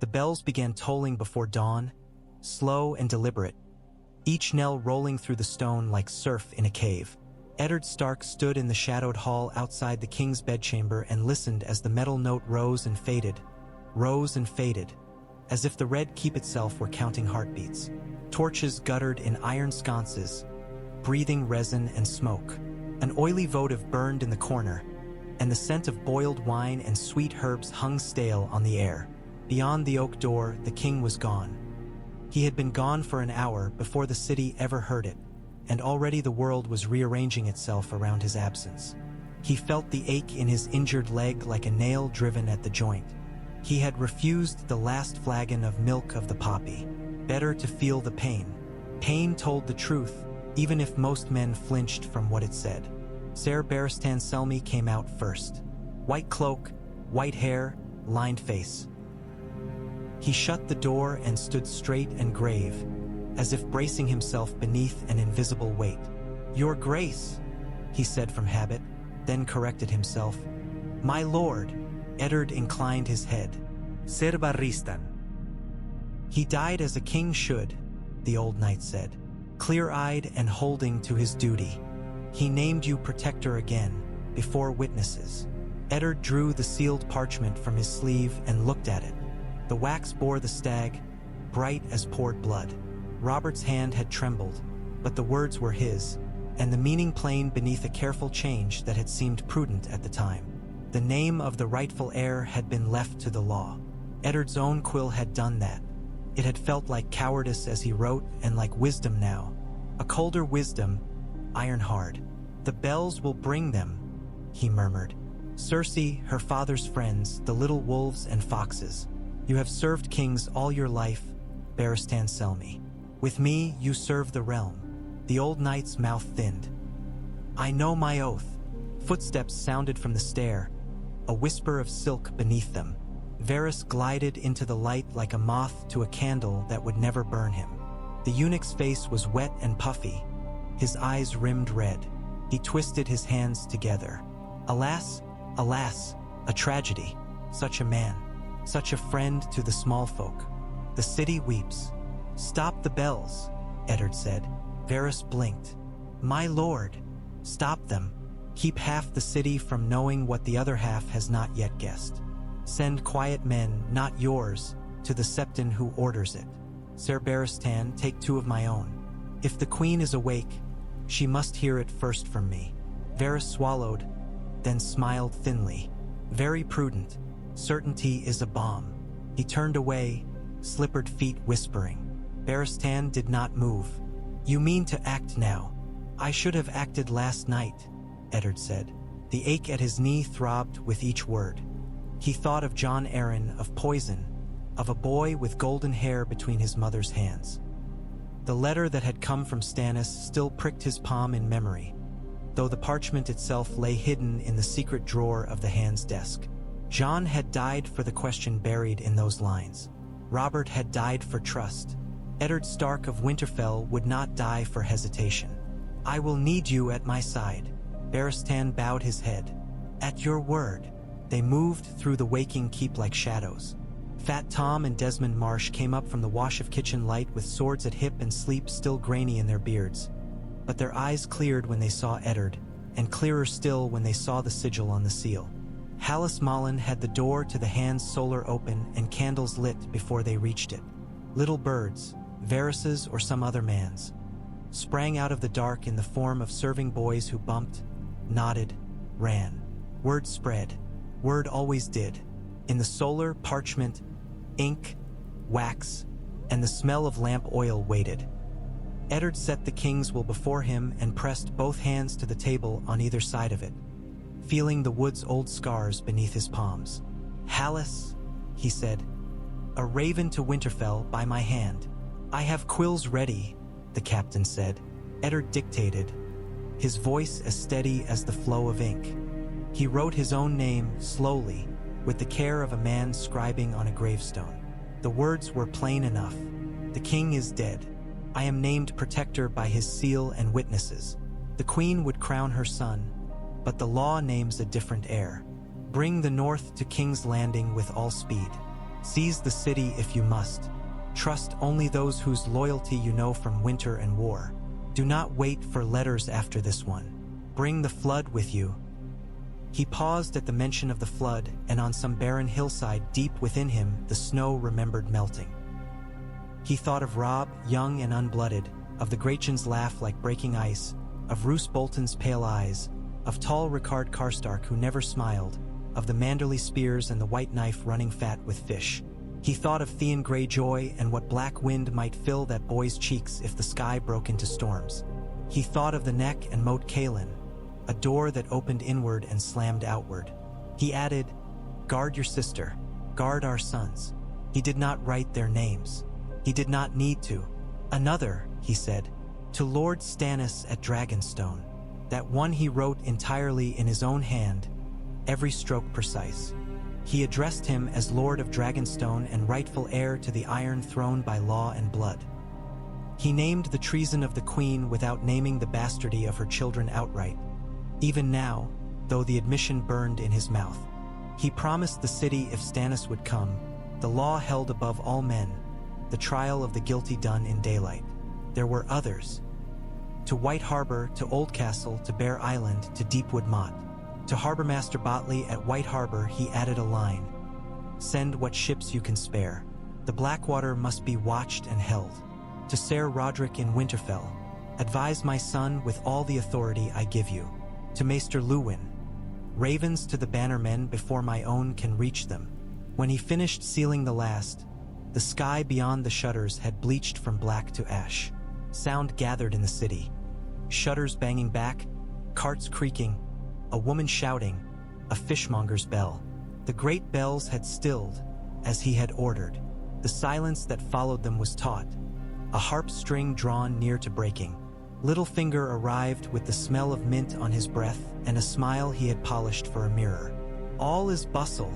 The bells began tolling before dawn, slow and deliberate, each knell rolling through the stone like surf in a cave. Eddard Stark stood in the shadowed hall outside the king's bedchamber and listened as the metal note rose and faded, as if the red keep itself were counting heartbeats. Torches guttered in iron sconces, breathing resin and smoke. An oily votive burned in the corner, and the scent of boiled wine and sweet herbs hung stale on the air. Beyond the oak door, the king was gone. He had been gone for an hour before the city ever heard it, and already the world was rearranging itself around his absence. He felt the ache in his injured leg like a nail driven at the joint. He had refused the last flagon of milk of the poppy. Better to feel the pain. Pain told the truth, even if most men flinched from what it said. Ser Barristan Selmy came out first. White cloak, white hair, lined face. He shut the door and stood straight and grave, as if bracing himself beneath an invisible weight. "Your Grace," he said from habit, then corrected himself. "My lord," Eddard inclined his head. "Ser Barristan." "He died as a king should," the old knight said, clear-eyed and holding to his duty. "He named you protector again, before witnesses." Eddard drew the sealed parchment from his sleeve and looked at it. The wax bore the stag, bright as poured blood. Robert's hand had trembled, but the words were his, and the meaning plain beneath a careful change that had seemed prudent at the time. The name of the rightful heir had been left to the law. Eddard's own quill had done that. It had felt like cowardice as he wrote, and like wisdom now. A colder wisdom, iron hard. "The bells will bring them," he murmured. "Cersei, her father's friends, the little wolves and foxes. You have served kings all your life, Barristan Selmy. With me, you serve the realm." The old knight's mouth thinned. "I know my oath." Footsteps sounded from the stair, a whisper of silk beneath them. Varys glided into the light like a moth to a candle that would never burn him. The eunuch's face was wet and puffy, his eyes rimmed red. He twisted his hands together. Alas, alas, a tragedy. Such a man, such a friend to the small folk. The city weeps. "Stop the bells," Eddard said. Varys blinked. "My lord." "Stop them. Keep half the city from knowing what the other half has not yet guessed. Send quiet men, not yours, to the Septon who orders it. Ser Barristan, take 2 of my own. If the queen is awake, she must hear it first from me." Varys swallowed, then smiled thinly. "Very prudent. Certainty is a bomb." He turned away, slippered feet whispering. Barristan did not move. "You mean to act now?" "I should have acted last night," Eddard said. The ache at his knee throbbed with each word. He thought of Jon Arryn, of poison, of a boy with golden hair between his mother's hands. The letter that had come from Stannis still pricked his palm in memory, though the parchment itself lay hidden in the secret drawer of the hand's desk. Jon had died for the question buried in those lines. Robert had died for trust. Eddard Stark of Winterfell would not die for hesitation. "I will need you at my side." Barristan bowed his head. "At your word." They moved through the waking keep like shadows. Fat Tom and Desmond Marsh came up from the wash of kitchen light with swords at hip and sleep still grainy in their beards. But their eyes cleared when they saw Eddard, and clearer still when they saw the sigil on the seal. Hallis Mullen had the door to the hand's solar open and candles lit before they reached it. Little birds, Varys's or some other man's, sprang out of the dark in the form of serving boys who bumped, nodded, ran. Word spread. Word always did. In the solar, parchment, ink, wax, and the smell of lamp oil waited. Eddard set the king's will before him and pressed both hands to the table on either side of it, feeling the wood's old scars beneath his palms. "Hallis," he said, "a raven to Winterfell by my hand." "I have quills ready," the captain said. Eddard dictated, his voice as steady as the flow of ink. He wrote his own name slowly, with the care of a man scribing on a gravestone. The words were plain enough. "The king is dead. I am named protector by his seal and witnesses. The queen would crown her son, but the law names a different heir. Bring the north to King's Landing with all speed." Seize the city if you must. Trust only those whose loyalty you know from winter and war. Do not wait for letters after this one. Bring the flood with you." He paused at the mention of the flood, and on some barren hillside deep within him the snow remembered melting. He thought of Robb, young and unblooded, of the Gretchen's laugh like breaking ice, of Roose Bolton's pale eyes, of tall Ricard Karstark who never smiled, of the Manderly spears and the white knife running fat with fish. He thought of Theon Greyjoy and what black wind might fill that boy's cheeks if the sky broke into storms. He thought of the neck and moat Kaelin, a door that opened inward and slammed outward. He added, "Guard your sister, guard our sons." He did not write their names. He did not need to. "Another," he said, "to Lord Stannis at Dragonstone." That one he wrote entirely in his own hand, every stroke precise. He addressed him as Lord of Dragonstone and rightful heir to the Iron Throne by law and blood. He named the treason of the Queen without naming the bastardy of her children outright. Even now, though the admission burned in his mouth, he promised the city if Stannis would come, the law held above all men, the trial of the guilty done in daylight. There were others. To White Harbor, to Oldcastle, to Bear Island, to Deepwood Motte. To Harbormaster Botley at White Harbor he added a line. "Send what ships you can spare. The Blackwater must be watched and held. To Ser Roderick in Winterfell, advise my son with all the authority I give you. To Maester Luwin, ravens to the bannermen before my own can reach them." When he finished sealing the last, the sky beyond the shutters had bleached from black to ash. Sound gathered in the city. Shutters banging back, carts creaking, a woman shouting, a fishmonger's bell. The great bells had stilled, as he had ordered. The silence that followed them was taut, a harp string drawn near to breaking. Littlefinger arrived with the smell of mint on his breath and a smile he had polished for a mirror. "All is bustle,"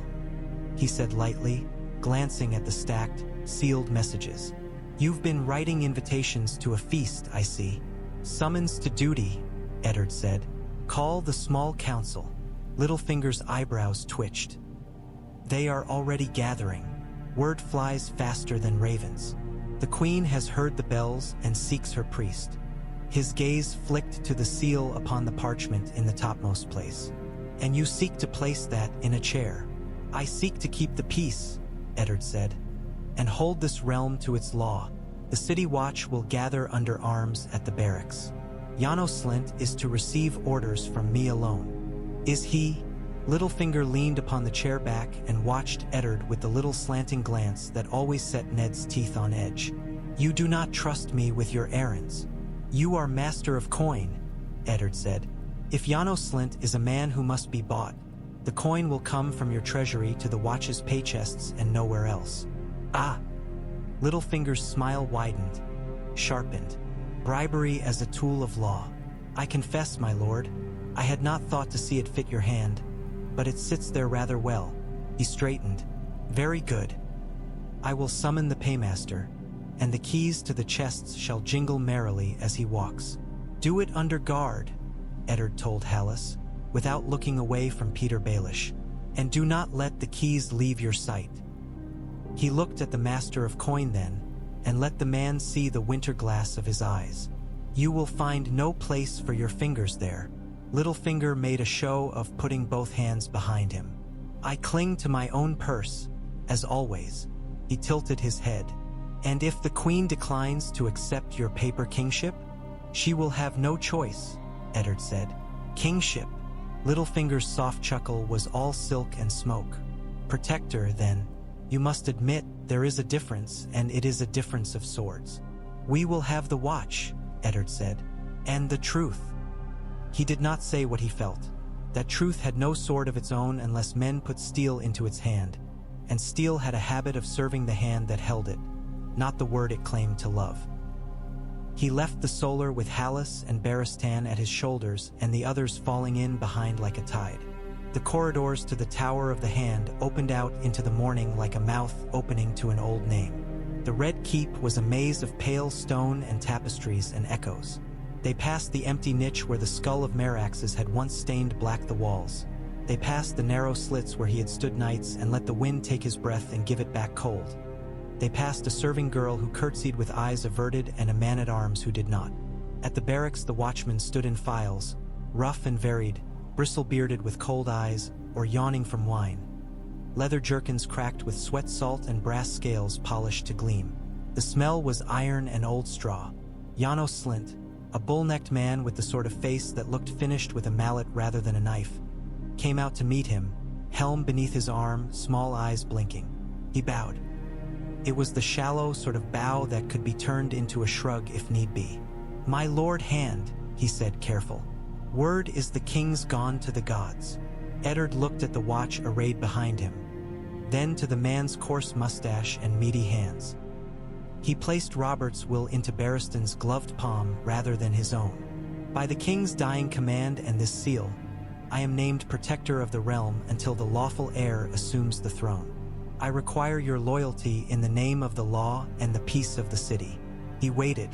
he said lightly, glancing at the stacked, sealed messages. "You've been writing invitations to a feast, I see." "Summons to duty," Eddard said. "Call the small council." Littlefinger's eyebrows twitched. "They are already gathering. Word flies faster than ravens. The Queen has heard the bells and seeks her priest." His gaze flicked to the seal upon the parchment in the topmost place. "And you seek to place that in a chair." "I seek to keep the peace," Eddard said, "and hold this realm to its law. The city watch will gather under arms at the barracks. Janos Slynt is to receive orders from me alone." "Is he?" Littlefinger leaned upon the chair back and watched Eddard with the little slanting glance that always set Ned's teeth on edge. "You do not trust me with your errands." "You are master of coin," Eddard said. "If Janos Slynt is a man who must be bought, the coin will come from your treasury to the watch's pay chests and nowhere else." "Ah!" Littlefinger's smile widened, sharpened. "Bribery as a tool of law. I confess, my lord, I had not thought to see it fit your hand, but it sits there rather well." He straightened. "Very good. I will summon the paymaster, and the keys to the chests shall jingle merrily as he walks." "Do it under guard," Eddard told Hallis, without looking away from Peter Baelish. "And do not let the keys leave your sight." He looked at the master of coin then, and let the man see the winter glass of his eyes. "You will find no place for your fingers there." Littlefinger made a show of putting both hands behind him. "I cling to my own purse, as always." He tilted his head. "And if the Queen declines to accept your paper kingship, she will have no choice," Eddard said. "Kingship?" Littlefinger's soft chuckle was all silk and smoke. "Protector, then. You must admit there is a difference, and it is a difference of swords." "We will have the watch," Eddard said. "And the truth." He did not say what he felt. That truth had no sword of its own unless men put steel into its hand, and steel had a habit of serving the hand that held it, not the word it claimed to love. He left the Solar with Hallis and Barristan at his shoulders and the others falling in behind like a tide. The corridors to the Tower of the Hand opened out into the morning like a mouth opening to an old name. The Red Keep was a maze of pale stone and tapestries and echoes. They passed the empty niche where the skull of Meraxes had once stained black the walls. They passed the narrow slits where he had stood nights and let the wind take his breath and give it back cold. They passed a serving girl who curtsied with eyes averted and a man-at-arms who did not. At the barracks the watchmen stood in files, rough and varied, bristle-bearded with cold eyes or yawning from wine. Leather jerkins cracked with sweat salt and brass scales polished to gleam. The smell was iron and old straw. Janos Slint, a bull-necked man with the sort of face that looked finished with a mallet rather than a knife, came out to meet him, helm beneath his arm, small eyes blinking. He bowed. It was the shallow sort of bow that could be turned into a shrug if need be. "My lord Hand," he said, careful. "Word is the king's gone to the gods." Eddard looked at the watch arrayed behind him, then to the man's coarse mustache and meaty hands. He placed Robert's will into Barristan's gloved palm rather than his own. "By the king's dying command and this seal, I am named protector of the realm until the lawful heir assumes the throne. I require your loyalty in the name of the law and the peace of the city." He waited.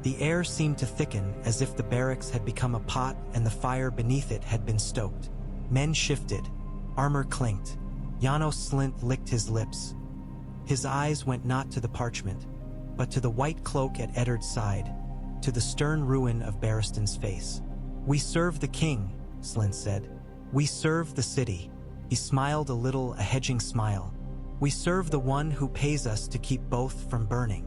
The air seemed to thicken as if the barracks had become a pot and the fire beneath it had been stoked. Men shifted. Armor clinked. Janos Slint licked his lips. His eyes went not to the parchment, but to the white cloak at Eddard's side, to the stern ruin of Barristan's face. "We serve the king," Slint said. "We serve the city." He smiled a little, a hedging smile. "We serve the one who pays us to keep both from burning."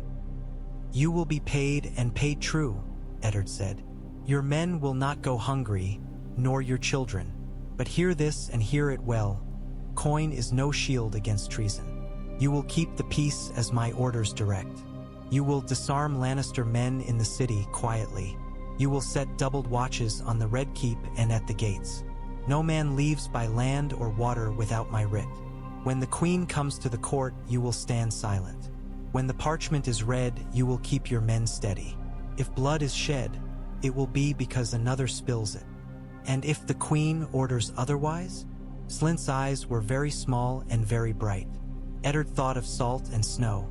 "You will be paid and paid true," Eddard said. "Your men will not go hungry, nor your children. But hear this and hear it well. Coin is no shield against treason. You will keep the peace as my orders direct. You will disarm Lannister men in the city quietly. You will set doubled watches on the Red Keep and at the gates. No man leaves by land or water without my writ. When the queen comes to the court, you will stand silent. When the parchment is read, you will keep your men steady. If blood is shed, it will be because another spills it. And if the queen orders otherwise?" Slint's eyes were very small and very bright. Eddard thought of salt and snow.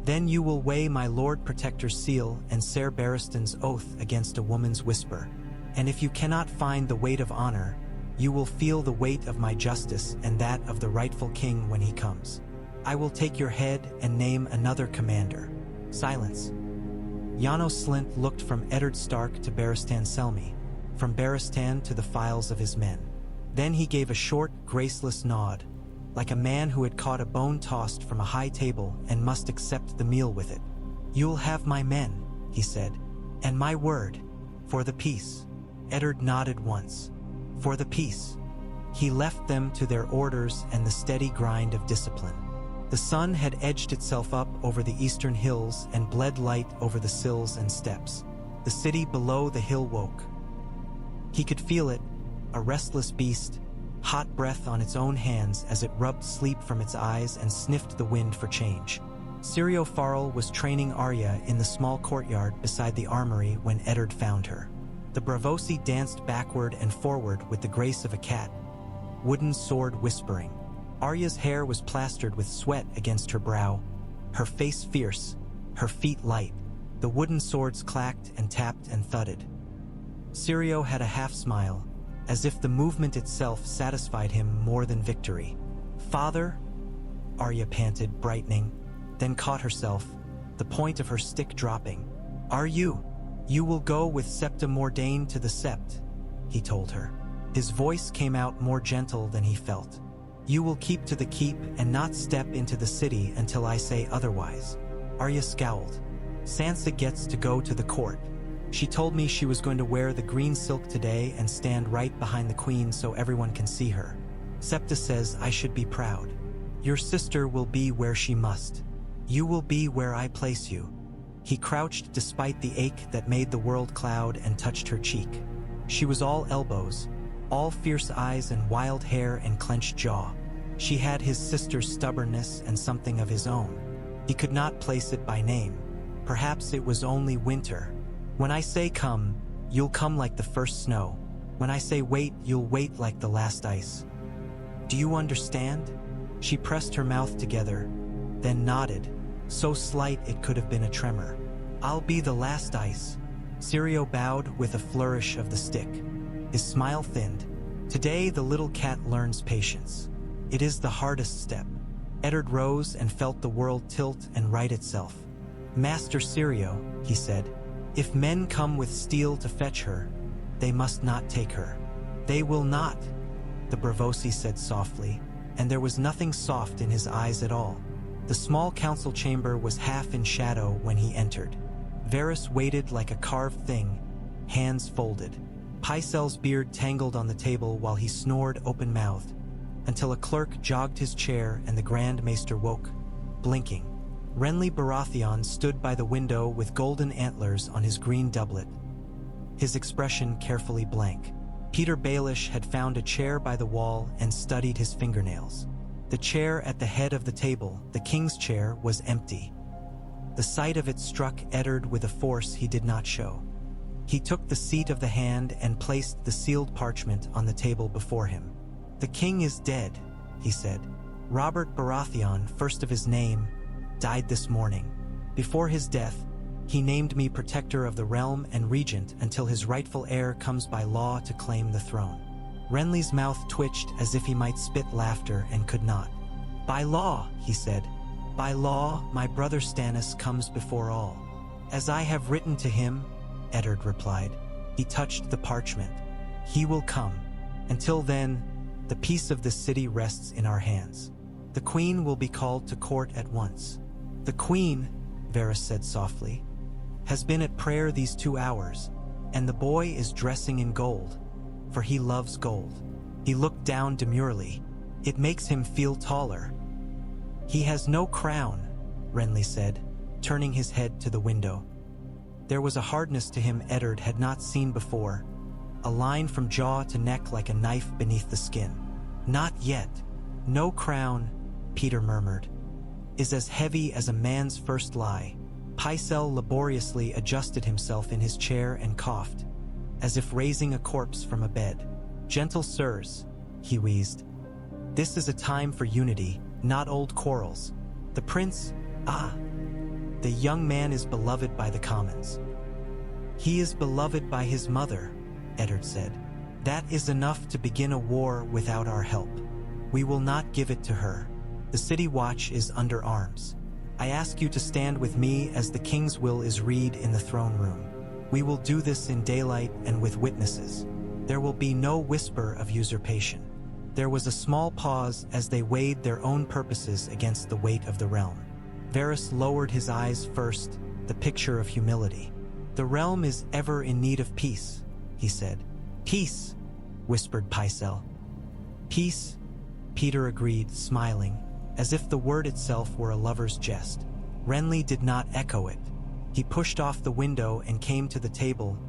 "Then you will weigh my Lord Protector's seal and Ser Barristan's oath against a woman's whisper. And if you cannot find the weight of honor, you will feel the weight of my justice and that of the rightful king when he comes. I will take your head and name another commander." Silence. Janos Slint looked from Eddard Stark to Barristan Selmy, from Barristan to the files of his men. Then he gave a short, graceless nod, like a man who had caught a bone tossed from a high table and must accept the meal with it. "You'll have my men," he said, "and my word, for the peace." Eddard nodded once. "For the peace." He left them to their orders and the steady grind of discipline. The sun had edged itself up over the eastern hills and bled light over the sills and steps. The city below the hill woke. He could feel it, a restless beast, hot breath on its own hands as it rubbed sleep from its eyes and sniffed the wind for change. Syrio Farrell was training Arya in the small courtyard beside the armory when Eddard found her. The Bravosi danced backward and forward with the grace of a cat, wooden sword whispering. Arya's hair was plastered with sweat against her brow, her face fierce, her feet light. The wooden swords clacked and tapped and thudded. Syrio had a half-smile, as if the movement itself satisfied him more than victory. "Father?" Arya panted, brightening, then caught herself, the point of her stick dropping. "Are you? You will go with Septa Mordain to the Sept," he told her. His voice came out more gentle than he felt. "You will keep to the keep and not step into the city until I say otherwise." Arya scowled. "Sansa gets to go to the court. She told me she was going to wear the green silk today and stand right behind the queen so everyone can see her. Septa says I should be proud. Your sister will be where she must. You will be where I place you." He crouched despite the ache that made the world cloud and touched her cheek. She was all elbows, all fierce eyes and wild hair and clenched jaw. She had his sister's stubbornness and something of his own. He could not place it by name. Perhaps it was only winter. "When I say come, you'll come like the first snow. When I say wait, you'll wait like the last ice. Do you understand?" She pressed her mouth together, then nodded, so slight it could have been a tremor. "I'll be the last ice." Syrio bowed with a flourish of the stick. His smile thinned. Today the little cat learns patience. It is the hardest step. Eddard rose and felt the world tilt and right itself. Master Sirio, he said, if men come with steel to fetch her, they must not take her. They will not, the Bravosi said softly, and there was nothing soft in his eyes at all. The small council chamber was half in shadow when he entered. Varys waited like a carved thing, hands folded. Pycelle's beard tangled on the table while he snored open-mouthed, until a clerk jogged his chair and the Grand Maester woke, blinking. Renly Baratheon stood by the window with golden antlers on his green doublet, his expression carefully blank. Peter Baelish had found a chair by the wall and studied his fingernails. The chair at the head of the table, the king's chair, was empty. The sight of it struck Eddard with a force he did not show. He took the seat of the hand and placed the sealed parchment on the table before him. The king is dead, he said. Robert Baratheon, first of his name, died this morning. Before his death, he named me protector of the realm and regent until his rightful heir comes by law to claim the throne. Renly's mouth twitched as if he might spit laughter and could not. By law, he said. By law, my brother Stannis comes before all. As I have written to him, Eddard replied. He touched the parchment. He will come. Until then, the peace of the city rests in our hands. The queen will be called to court at once. The queen, Varys said softly, has been at prayer these 2 hours, and the boy is dressing in gold, for he loves gold. He looked down demurely. It makes him feel taller. He has no crown, Renly said, turning his head to the window. There was a hardness to him Eddard had not seen before, a line from jaw to neck like a knife beneath the skin. Not yet. No crown, Peter murmured, is as heavy as a man's first lie. Pycelle laboriously adjusted himself in his chair and coughed, as if raising a corpse from a bed. Gentle sirs, he wheezed. This is a time for unity, not old quarrels. The prince, the young man is beloved by the commons. He is beloved by his mother, Eddard said. That is enough to begin a war without our help. We will not give it to her. The city watch is under arms. I ask you to stand with me as the king's will is read in the throne room. We will do this in daylight and with witnesses. There will be no whisper of usurpation. There was a small pause as they weighed their own purposes against the weight of the realm. Varys lowered his eyes first, the picture of humility. The realm is ever in need of peace, he said. Peace, whispered Pycelle. Peace, Peter agreed, smiling, as if the word itself were a lover's jest. Renly did not echo it. He pushed off the window and came to the table,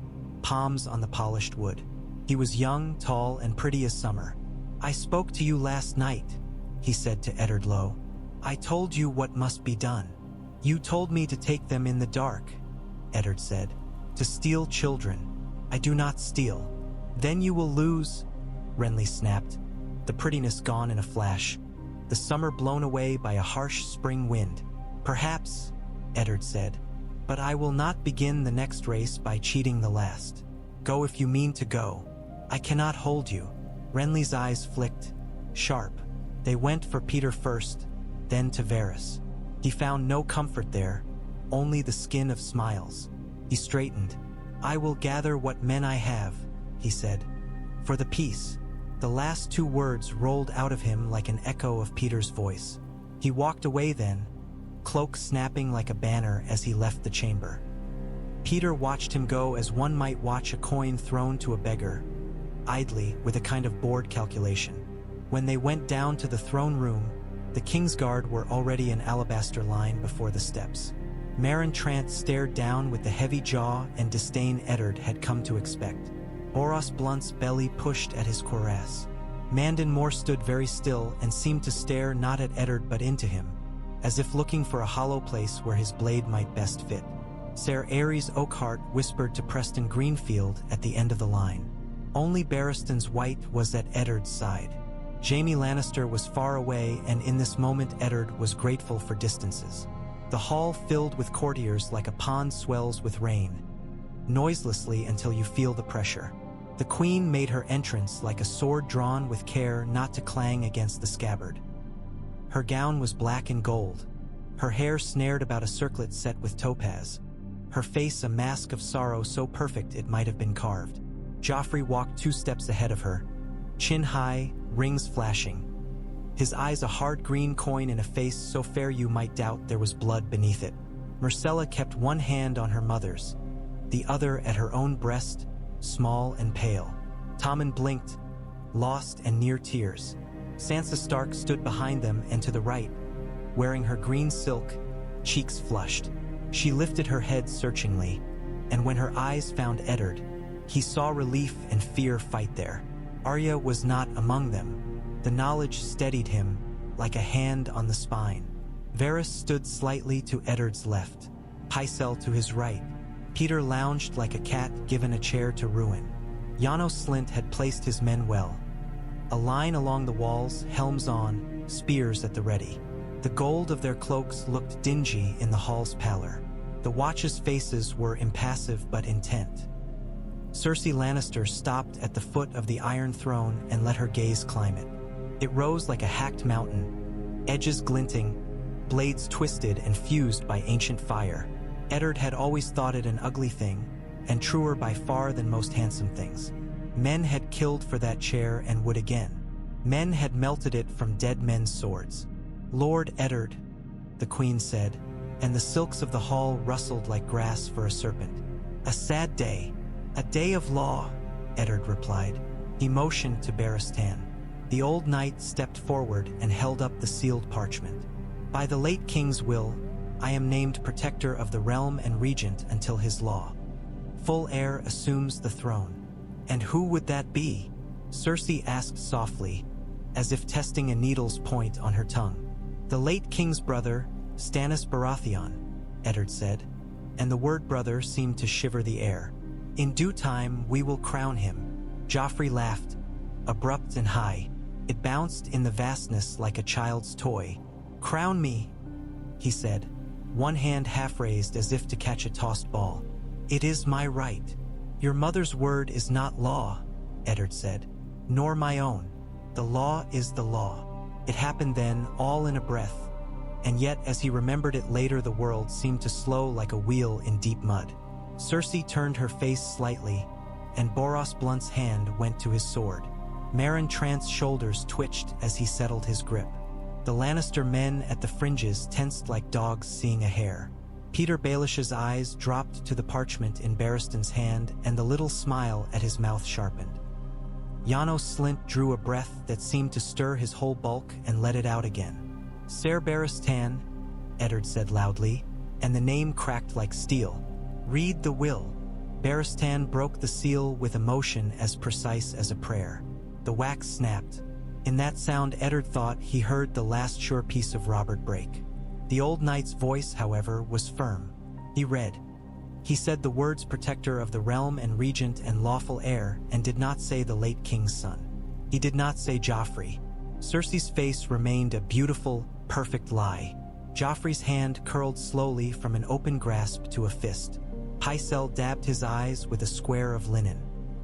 palms on the polished wood. He was young, tall, and pretty as summer. I spoke to you last night, he said to Eddard Lowe. I told you what must be done. You told me to take them in the dark, Eddard said. To steal children. I do not steal. Then you will lose, Renly snapped, the prettiness gone in a flash, the summer blown away by a harsh spring wind. Perhaps, Eddard said, but I will not begin the next race by cheating the last. Go if you mean to go. I cannot hold you. Renly's eyes flicked, sharp. They went for Peter first, then to Varys. He found no comfort there, only the skin of smiles. He straightened. I will gather what men I have, he said. For the peace. The last 2 words rolled out of him like an echo of Peter's voice. He walked away then, cloak snapping like a banner as he left the chamber. Peter watched him go as one might watch a coin thrown to a beggar, idly, with a kind of bored calculation. When they went down to the throne room, the Kingsguard were already in alabaster line before the steps. Meryn Trant stared down with the heavy jaw and disdain Eddard had come to expect. Boros Blunt's belly pushed at his cuirass. Mandon Moore stood very still and seemed to stare not at Eddard but into him, as if looking for a hollow place where his blade might best fit. Ser Ares Oakhart whispered to Preston Greenfield at the end of the line. Only Barristan's White was at Eddard's side. Jaime Lannister was far away, and in this moment Eddard was grateful for distances. The hall filled with courtiers like a pond swells with rain, noiselessly until you feel the pressure. The queen made her entrance like a sword drawn with care not to clang against the scabbard. Her gown was black and gold, her hair snared about a circlet set with topaz, her face a mask of sorrow so perfect it might have been carved. Joffrey walked 2 steps ahead of her, chin high, rings flashing. His eyes a hard green coin in a face so fair you might doubt there was blood beneath it. Myrcella kept one hand on her mother's, the other at her own breast, small and pale. Tommen blinked, lost and near tears. Sansa Stark stood behind them and to the right, wearing her green silk, cheeks flushed. She lifted her head searchingly, and when her eyes found Eddard, he saw relief and fear fight there. Arya was not among them. The knowledge steadied him like a hand on the spine. Varys stood slightly to Eddard's left, Pycelle to his right. Peter lounged like a cat given a chair to ruin. Janos Slynt had placed his men well. A line along the walls, helms on, spears at the ready. The gold of their cloaks looked dingy in the hall's pallor. The watch's faces were impassive but intent. Cersei Lannister stopped at the foot of the Iron Throne and let her gaze climb it. It rose like a hacked mountain, edges glinting, blades twisted and fused by ancient fire. Eddard had always thought it an ugly thing, and truer by far than most handsome things. Men had killed for that chair and would again. Men had melted it from dead men's swords. "Lord Eddard," the queen said, and the silks of the hall rustled like grass for a serpent. "A sad day, a day of law," Eddard replied. He motioned to Barristan. The old knight stepped forward and held up the sealed parchment. "By the late king's will, I am named protector of the realm and regent until his law. Full heir assumes the throne." "And who would that be?" Cersei asked softly, as if testing a needle's point on her tongue. "The late king's brother, Stannis Baratheon," Eddard said, and the word brother seemed to shiver the air. "In due time we will crown him." Joffrey laughed, abrupt and high. It bounced in the vastness like a child's toy. "Crown me," he said, one hand half raised as if to catch a tossed ball. "It is my right." "Your mother's word is not law," Eddard said, "nor my own. The law is the law." It happened then, all in a breath, and yet as he remembered it later the world seemed to slow like a wheel in deep mud. Cersei turned her face slightly, and Boros Blunt's hand went to his sword. Meryn Trant's shoulders twitched as he settled his grip. The Lannister men at the fringes tensed like dogs seeing a hare. Peter Baelish's eyes dropped to the parchment in Barristan's hand, and the little smile at his mouth sharpened. Janos Slynt drew a breath that seemed to stir his whole bulk and let it out again. "Ser Barristan," Eddard said loudly, and the name cracked like steel. "Read the will." Barristan broke the seal with a motion as precise as a prayer. The wax snapped. In that sound Eddard thought he heard the last sure piece of Robert break. The old knight's voice, however, was firm. He read. He said the words protector of the realm and regent and lawful heir, and did not say the late king's son. He did not say Joffrey. Cersei's face remained a beautiful, perfect lie. Joffrey's hand curled slowly from an open grasp to a fist. Pycelle dabbed his eyes with a square of linen.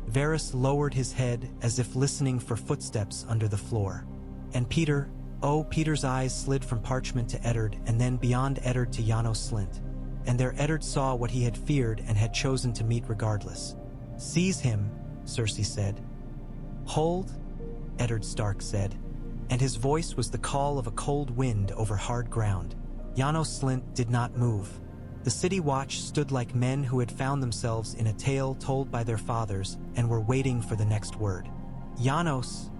Varys lowered his head as if listening for footsteps under the floor. And Peter's eyes slid from parchment to Eddard and then beyond Eddard to Janos Slynt. And there Eddard saw what he had feared and had chosen to meet regardless. "Seize him," Cersei said. "Hold," Eddard Stark said, and his voice was the call of a cold wind over hard ground. Janos Slynt did not move. The city watch stood like men who had found themselves in a tale told by their fathers and were waiting for the next word. "Janos,"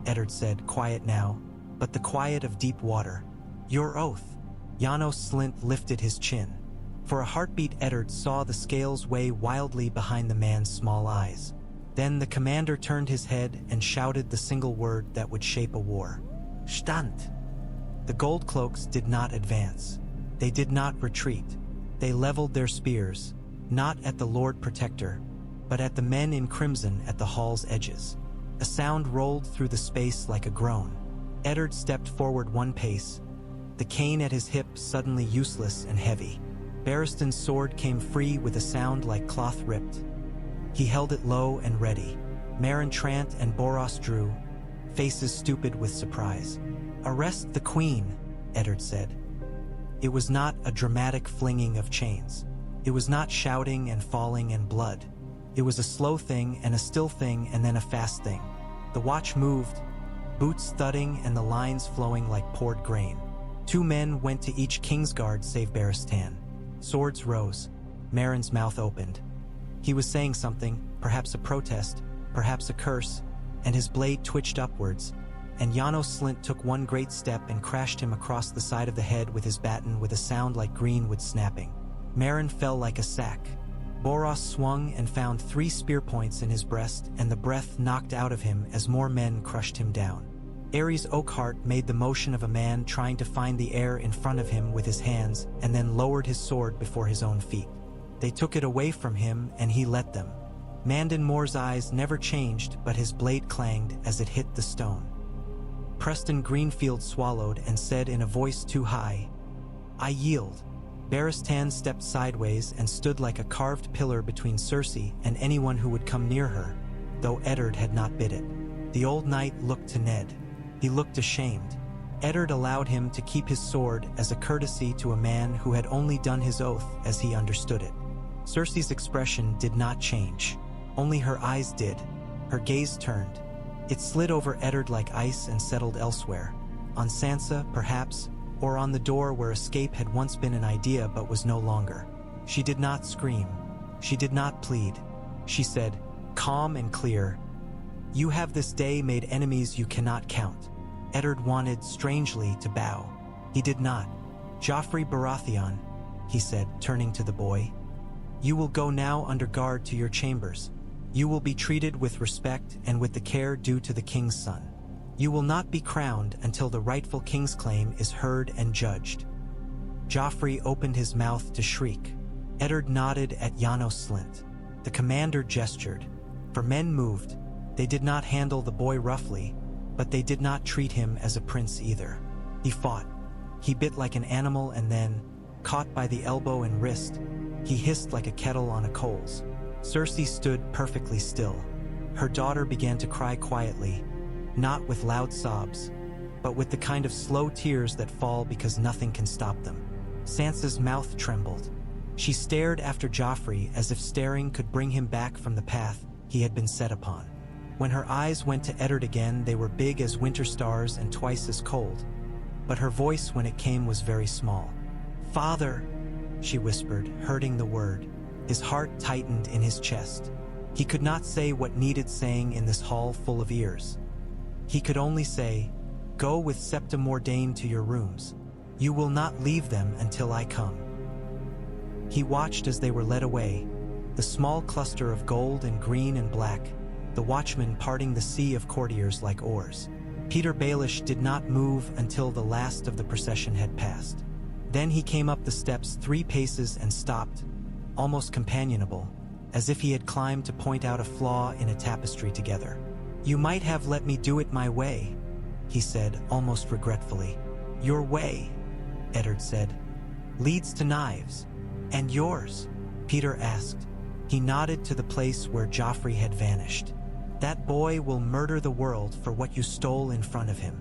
Eddard said, quiet now, but the quiet of deep water. "Your oath." Janos Slynt lifted his chin. For a heartbeat Eddard saw the scales weigh wildly behind the man's small eyes. Then the commander turned his head and shouted the single word that would shape a war. "Stand!" The gold cloaks did not advance. They did not retreat. They leveled their spears, not at the Lord Protector, but at the men in crimson at the hall's edges. A sound rolled through the space like a groan. Eddard stepped forward one pace, the cane at his hip suddenly useless and heavy. Barristan's sword came free with a sound like cloth ripped. He held it low and ready. Meryn Trant and Boros drew, faces stupid with surprise. "Arrest the queen," Eddard said. It was not a dramatic flinging of chains. It was not shouting and falling and blood. It was a slow thing and a still thing and then a fast thing. The watch moved, boots thudding and the lines flowing like poured grain. 2 men went to each Kingsguard save Barristan. Swords rose. Meryn's mouth opened. He was saying something, perhaps a protest, perhaps a curse, and his blade twitched upwards, and Janos Slint took one great step and crashed him across the side of the head with his baton with a sound like greenwood snapping. Meryn fell like a sack. Boros swung and found 3 spear points in his breast, and the breath knocked out of him as more men crushed him down. Ares Oakheart made the motion of a man trying to find the air in front of him with his hands and then lowered his sword before his own feet. They took it away from him and he let them. Mandon Moore's eyes never changed, but his blade clanged as it hit the stone. Preston Greenfield swallowed and said in a voice too high, "I yield." Barristan stepped sideways and stood like a carved pillar between Cersei and anyone who would come near her, though Eddard had not bid it. The old knight looked to Ned. He looked ashamed. Eddard allowed him to keep his sword as a courtesy to a man who had only done his oath as he understood it. Cersei's expression did not change. Only her eyes did. Her gaze turned. It slid over Eddard like ice and settled elsewhere. On Sansa, perhaps, or on the door where escape had once been an idea but was no longer. She did not scream. She did not plead. She said, calm and clear, "You have this day made enemies you cannot count." Eddard wanted, strangely, to bow. He did not. "Joffrey Baratheon," he said, turning to the boy, "you will go now under guard to your chambers. You will be treated with respect and with the care due to the king's son. You will not be crowned until the rightful king's claim is heard and judged." Joffrey opened his mouth to shriek. Eddard nodded at Janos Slint. The commander gestured. For men moved. They did not handle the boy roughly, but they did not treat him as a prince either. He fought. He bit like an animal and then, caught by the elbow and wrist, he hissed like a kettle on a coals. Cersei stood perfectly still. Her daughter began to cry quietly, not with loud sobs, but with the kind of slow tears that fall because nothing can stop them. Sansa's mouth trembled. She stared after Joffrey as if staring could bring him back from the path he had been set upon. When her eyes went to Eddard again, they were big as winter stars and twice as cold. But her voice when it came was very small. "Father," she whispered, hurting the word. His heart tightened in his chest. He could not say what needed saying in this hall full of ears. He could only say, "Go with Septa Mordane to your rooms. You will not leave them until I come." He watched as they were led away, the small cluster of gold and green and black, the watchmen parting the sea of courtiers like oars. Peter Baelish did not move until the last of the procession had passed. Then he came up the steps 3 paces and stopped, almost companionable, as if he had climbed to point out a flaw in a tapestry together. "You might have let me do it my way," he said, almost regretfully. "Your way," Eddard said, "leads to knives." "And yours?" Peter asked. He nodded to the place where Joffrey had vanished. "That boy will murder the world for what you stole in front of him."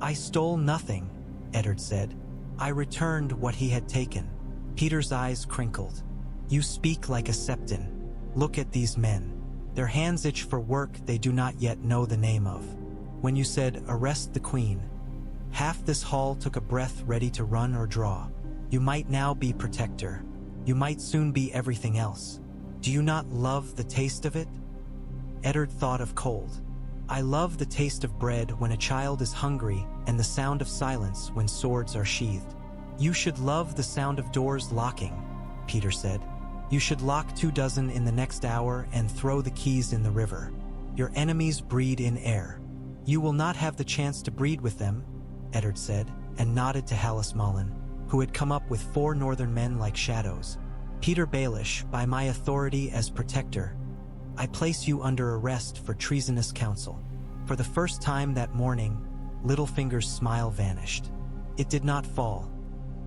"I stole nothing," Eddard said. "I returned what he had taken." Peter's eyes crinkled. "You speak like a Septon. Look at these men. Their hands itch for work they do not yet know the name of. When you said, 'Arrest the queen,' half this hall took a breath ready to run or draw. You might now be protector. You might soon be everything else. Do you not love the taste of it?" Eddard thought of cold. "I love the taste of bread when a child is hungry and the sound of silence when swords are sheathed." "You should love the sound of doors locking," Peter said. "You should lock 24 in the next hour and throw the keys in the river. Your enemies breed in air. You will not have the chance to breed with them," Eddard said, and nodded to Hallis Mullen, who had come up with 4 northern men like shadows. "Peter Baelish, by my authority as protector, I place you under arrest for treasonous counsel." For the first time that morning, Littlefinger's smile vanished. It did not fall.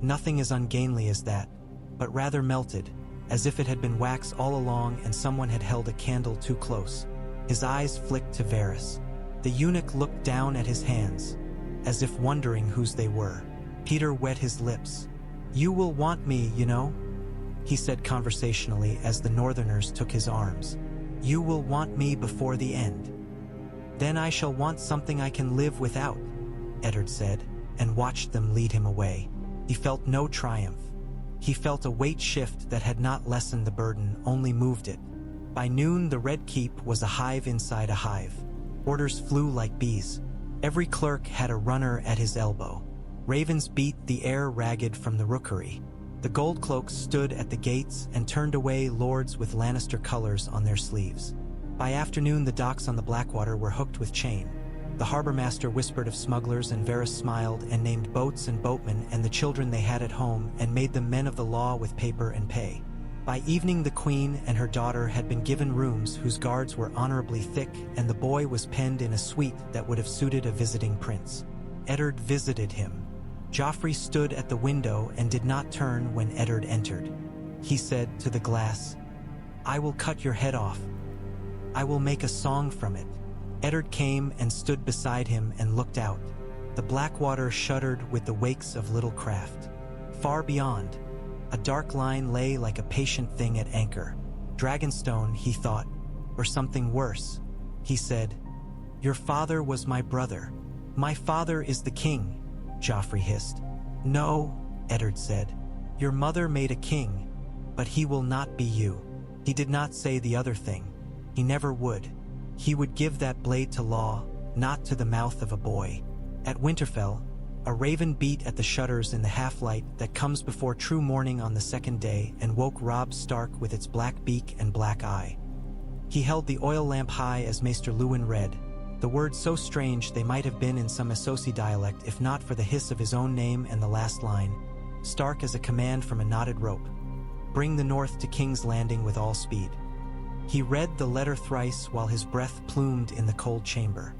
Nothing as ungainly as that, but rather melted, as if it had been wax all along and someone had held a candle too close. His eyes flicked to Varys. The eunuch looked down at his hands, as if wondering whose they were. Peter wet his lips. "You will want me, you know," he said conversationally as the northerners took his arms. "You will want me before the end. Then I shall want something I can live without," Eddard said, and watched them lead him away. He felt no triumph. He felt a weight shift that had not lessened the burden, only moved it. By noon, the Red Keep was a hive inside a hive. Orders flew like bees. Every clerk had a runner at his elbow. Ravens beat the air ragged from the rookery. The gold cloaks stood at the gates and turned away lords with Lannister colors on their sleeves. By afternoon, the docks on the Blackwater were hooked with chain. The harbor master whispered of smugglers, and Varys smiled and named boats and boatmen and the children they had at home and made them men of the law with paper and pay. By evening, the queen and her daughter had been given rooms whose guards were honorably thick, and the boy was penned in a suite that would have suited a visiting prince. Eddard visited him. Joffrey stood at the window and did not turn when Eddard entered. He said to the glass, "I will cut your head off. I will make a song from it." Eddard came and stood beside him and looked out. The Blackwater shuddered with the wakes of little craft. Far beyond, a dark line lay like a patient thing at anchor. Dragonstone, he thought, or something worse. He said, "Your father was my brother." "My father is the king," Joffrey hissed. "No," Eddard said. "Your mother made a king, but he will not be you." He did not say the other thing. He never would. He would give that blade to law, not to the mouth of a boy. At Winterfell, a raven beat at the shutters in the half-light that comes before true morning on the second day and woke Robb Stark with its black beak and black eye. He held the oil lamp high as Maester Luwin read, the words so strange they might have been in some Essosi dialect if not for the hiss of his own name and the last line, stark as a command from a knotted rope. "Bring the North to King's Landing with all speed." He read the letter thrice while his breath plumed in the cold chamber.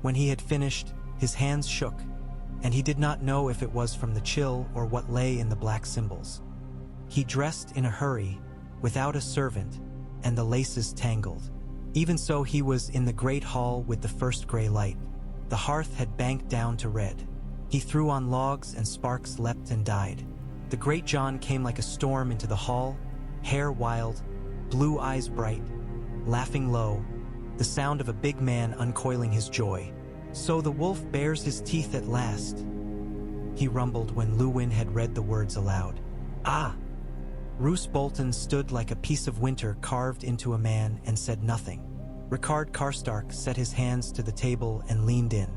When he had finished, his hands shook, and he did not know if it was from the chill or what lay in the black symbols. He dressed in a hurry, without a servant, and the laces tangled. Even so, he was in the great hall with the first gray light. The hearth had banked down to red. He threw on logs and sparks leapt and died. The great John came like a storm into the hall, hair wild, blue eyes bright, laughing low, the sound of a big man uncoiling his joy. "So the wolf bares his teeth at last," he rumbled when Luwin had read the words aloud. "Ah!" Roose Bolton stood like a piece of winter carved into a man and said nothing. Rickard Karstark set his hands to the table and leaned in.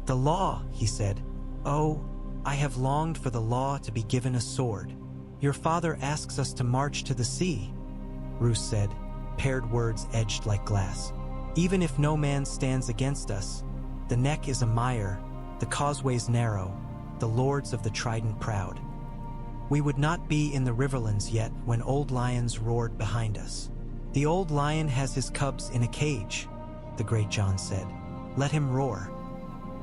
"The law," he said. "Oh, I have longed for the law to be given a sword. Your father asks us to march to the sea," Roose said, paired words edged like glass. "Even if no man stands against us, the neck is a mire, the causeways narrow, the lords of the trident proud. We would not be in the riverlands yet when old lions roared behind us." "The old lion has his cubs in a cage," the great John said. "Let him roar.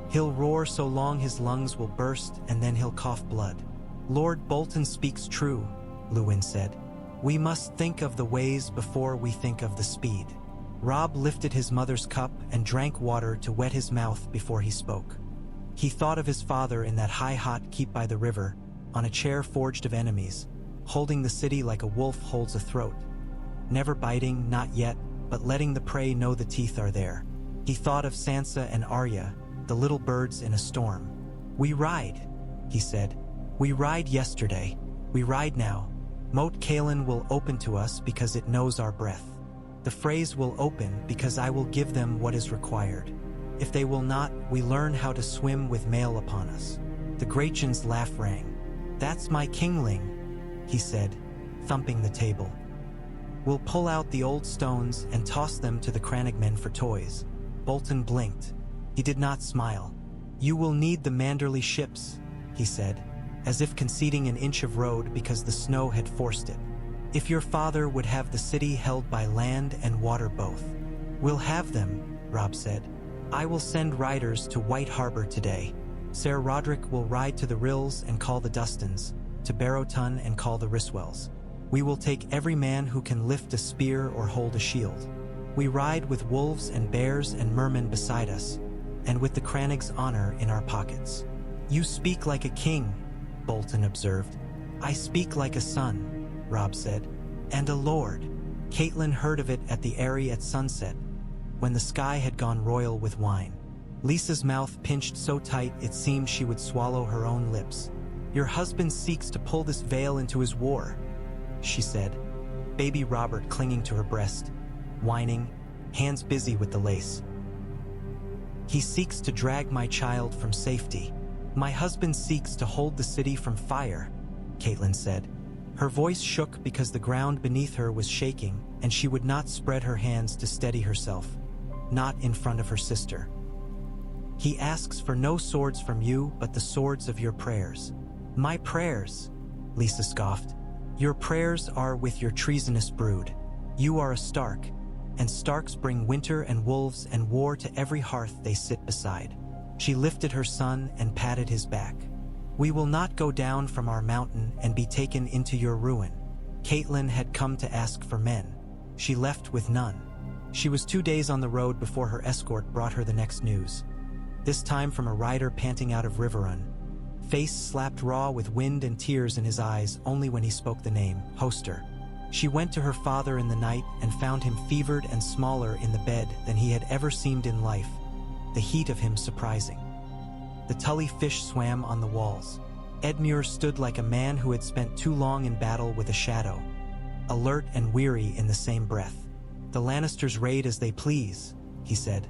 He'll roar so long his lungs will burst and then he'll cough blood." "Lord Bolton speaks true," Luwin said. "We must think of the ways before we think of the speed." Robb lifted his mother's cup and drank water to wet his mouth before he spoke. He thought of his father in that high-hot keep by the river, on a chair forged of enemies, holding the city like a wolf holds a throat. Never biting, not yet, but letting the prey know the teeth are there. He thought of Sansa and Arya, the little birds in a storm. "We ride," he said. "We ride yesterday. We ride now. Moat Cailin will open to us because it knows our breath. The phrase will open because I will give them what is required. If they will not, we learn how to swim with mail upon us." The Grachan's laugh rang. "That's my kingling," he said, thumping the table. "We'll pull out the old stones and toss them to the Crannogmen for toys." Bolton blinked. He did not smile. "You will need the Manderley ships," he said, as if conceding an inch of road because the snow had forced it. "If your father would have the city held by land and water both." "We'll have them," Robb said. "I will send riders to White Harbor today. Ser Roderick will ride to the Rills and call the Dustons, to Barrowton and call the Riswells. We will take every man who can lift a spear or hold a shield. We ride with wolves and bears and mermen beside us, and with the Crannog's honor in our pockets. You speak like a king, Bolton observed. I speak like a son, Robb said. And a lord. Catelyn heard of it at the Eyrie at sunset, when the sky had gone royal with wine. Lisa's mouth pinched so tight it seemed she would swallow her own lips. Your husband seeks to pull this veil into his war, she said, baby Robert clinging to her breast, whining, hands busy with the lace. He seeks to drag my child from safety. My husband seeks to hold the city from fire, Catelyn said. Her voice shook because the ground beneath her was shaking, and she would not spread her hands to steady herself, not in front of her sister. He asks for no swords from you, but the swords of your prayers. My prayers, Lisa scoffed. Your prayers are with your treasonous brood. You are a Stark, and Starks bring winter and wolves and war to every hearth they sit beside. She lifted her son and patted his back. We will not go down from our mountain and be taken into your ruin. Catelyn had come to ask for men. She left with none. She was 2 days on the road before her escort brought her the next news. This time from a rider panting out of Riverrun, face slapped raw with wind and tears in his eyes only when he spoke the name, Hoster. She went to her father in the night and found him fevered and smaller in the bed than he had ever seemed in life, the heat of him surprising. The Tully fish swam on the walls. Edmure stood like a man who had spent too long in battle with a shadow, alert and weary in the same breath. The Lannisters raid as they please, he said,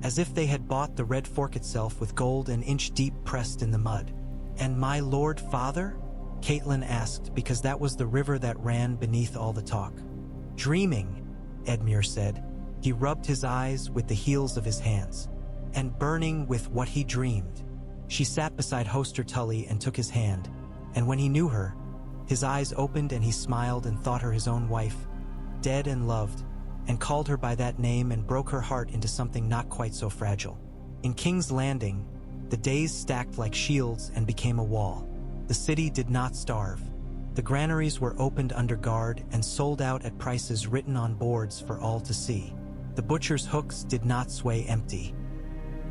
as if they had bought the Red Fork itself with gold an inch deep pressed in the mud. And my lord father? Catelyn asked, because that was the river that ran beneath all the talk. Dreaming, Edmure said. He rubbed his eyes with the heels of his hands. And burning with what he dreamed. She sat beside Hoster Tully and took his hand, and when he knew her, his eyes opened and he smiled and thought her his own wife, dead and loved, and called her by that name and broke her heart into something not quite so fragile. In King's Landing, the days stacked like shields and became a wall. The city did not starve. The granaries were opened under guard and sold out at prices written on boards for all to see. The butcher's hooks did not sway empty.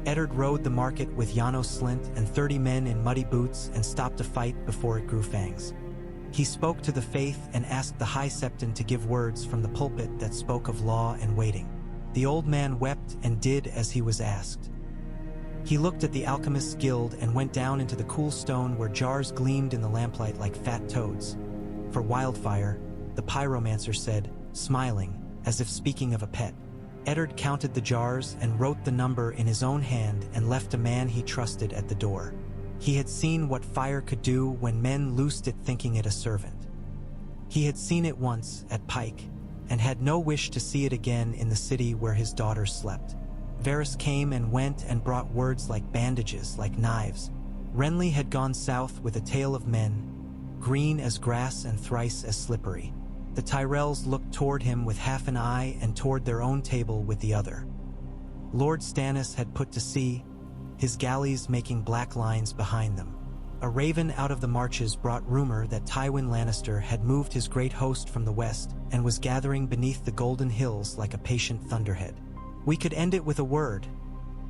Eddard rode the market with Janos Slint and 30 men in muddy boots and stopped a fight before it grew fangs. He spoke to the faith and asked the High Septon to give words from the pulpit that spoke of law and waiting. The old man wept and did as he was asked. He looked at the Alchemist's Guild and went down into the cool stone where jars gleamed in the lamplight like fat toads. For wildfire, the pyromancer said, smiling, as if speaking of a pet. Eddard counted the jars and wrote the number in his own hand and left a man he trusted at the door. He had seen what fire could do when men loosed it thinking it a servant. He had seen it once at Pike, and had no wish to see it again in the city where his daughters slept. Varys came and went and brought words like bandages, like knives. Renly had gone south with a tale of men, green as grass and thrice as slippery. The Tyrells looked toward him with half an eye and toward their own table with the other. Lord Stannis had put to sea, his galleys making black lines behind them. A raven out of the marches brought rumor that Tywin Lannister had moved his great host from the west and was gathering beneath the golden hills like a patient thunderhead. We could end it with a word,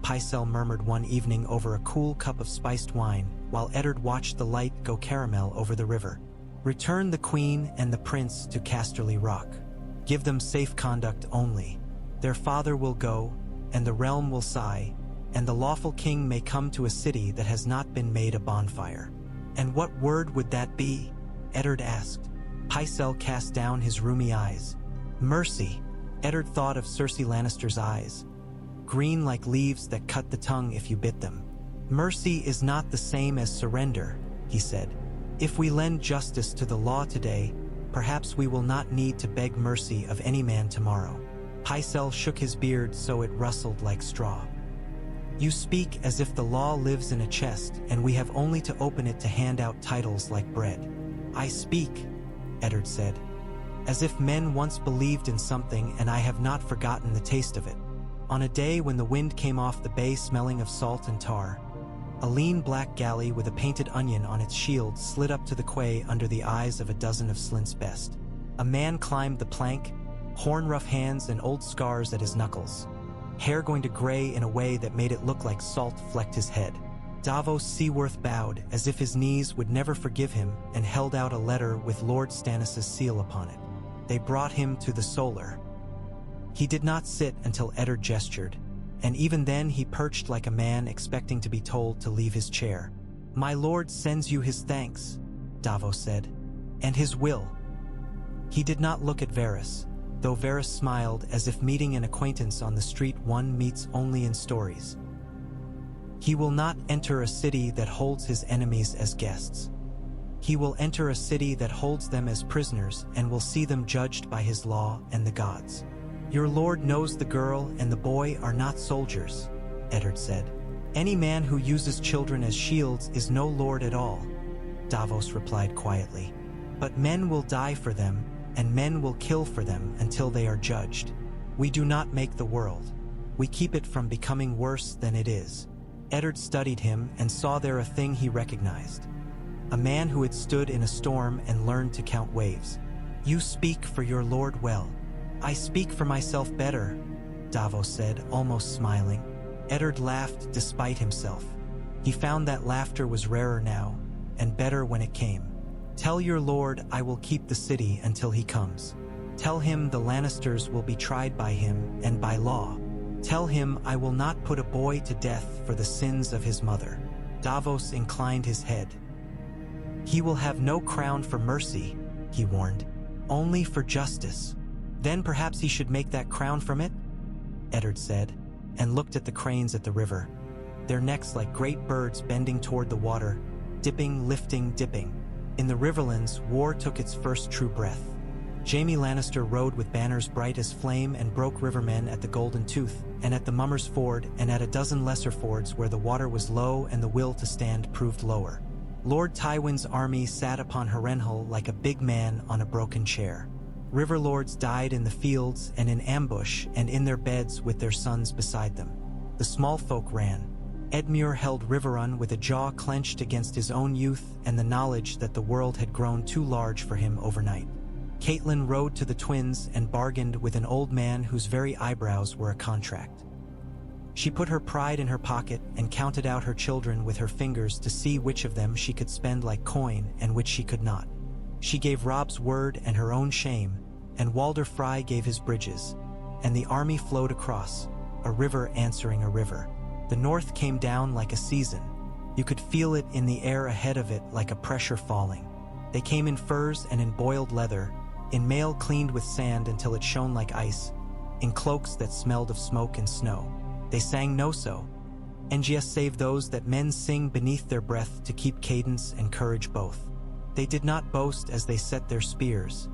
Pycelle murmured one evening over a cool cup of spiced wine while Eddard watched the light go caramel over the river. Return the queen and the prince to Casterly Rock. Give them safe conduct only. Their father will go, and the realm will sigh, and the lawful king may come to a city that has not been made a bonfire. And what word would that be? Eddard asked. Pycelle cast down his rheumy eyes. Mercy. Eddard thought of Cersei Lannister's eyes, green like leaves that cut the tongue if you bit them. Mercy is not the same as surrender, he said. If we lend justice to the law today, perhaps we will not need to beg mercy of any man tomorrow. Pycelle shook his beard so it rustled like straw. You speak as if the law lives in a chest and we have only to open it to hand out titles like bread. I speak, Eddard said, as if men once believed in something and I have not forgotten the taste of it. On a day when the wind came off the bay smelling of salt and tar, a lean black galley with a painted onion on its shield slid up to the quay under the eyes of a dozen of Slint's best. A man climbed the plank, horn-rough hands and old scars at his knuckles. Hair going to gray in a way that made it look like salt flecked his head. Davos Seaworth bowed as if his knees would never forgive him and held out a letter with Lord Stannis' seal upon it. They brought him to the Solar. He did not sit until Eddard gestured, and even then he perched like a man expecting to be told to leave his chair. "My lord sends you his thanks," Davos said, "and his will." He did not look at Varys, though Varys smiled as if meeting an acquaintance on the street one meets only in stories. "He will not enter a city that holds his enemies as guests. He will enter a city that holds them as prisoners and will see them judged by his law and the gods." "Your lord knows the girl and the boy are not soldiers," Eddard said. "Any man who uses children as shields is no lord at all," Davos replied quietly. "But men will die for them, and men will kill for them until they are judged. We do not make the world. We keep it from becoming worse than it is." Eddard studied him and saw there a thing he recognized. A man who had stood in a storm and learned to count waves. "You speak for your lord well." "I speak for myself better," Davos said, almost smiling. Eddard laughed despite himself. He found that laughter was rarer now, and better when it came. "Tell your lord I will keep the city until he comes. Tell him the Lannisters will be tried by him and by law. Tell him I will not put a boy to death for the sins of his mother." Davos inclined his head. "He will have no crown for mercy," he warned, "only for justice." "Then perhaps he should make that crown from it?" Eddard said, and looked at the cranes at the river, their necks like great birds bending toward the water, dipping, lifting, dipping. In the riverlands, war took its first true breath. Jaime Lannister rode with banners bright as flame and broke rivermen at the Golden Tooth, and at the Mummer's Ford, and at a dozen lesser fords where the water was low and the will to stand proved lower. Lord Tywin's army sat upon Harrenhal like a big man on a broken chair. River lords died in the fields and in ambush and in their beds with their sons beside them. The small folk ran. Edmure held Riverrun with a jaw clenched against his own youth and the knowledge that the world had grown too large for him overnight. Catelyn rode to the twins and bargained with an old man whose very eyebrows were a contract. She put her pride in her pocket and counted out her children with her fingers to see which of them she could spend like coin and which she could not. She gave Robb's word and her own shame, and Walder Frey gave his bridges, and the army flowed across, a river answering a river. The north came down like a season. You could feel it in the air ahead of it like a pressure falling. They came in furs and in boiled leather, in mail cleaned with sand until it shone like ice, in cloaks that smelled of smoke and snow. They sang no-so. Engius save those that men sing beneath their breath to keep cadence and courage both. They did not boast as they set their spears.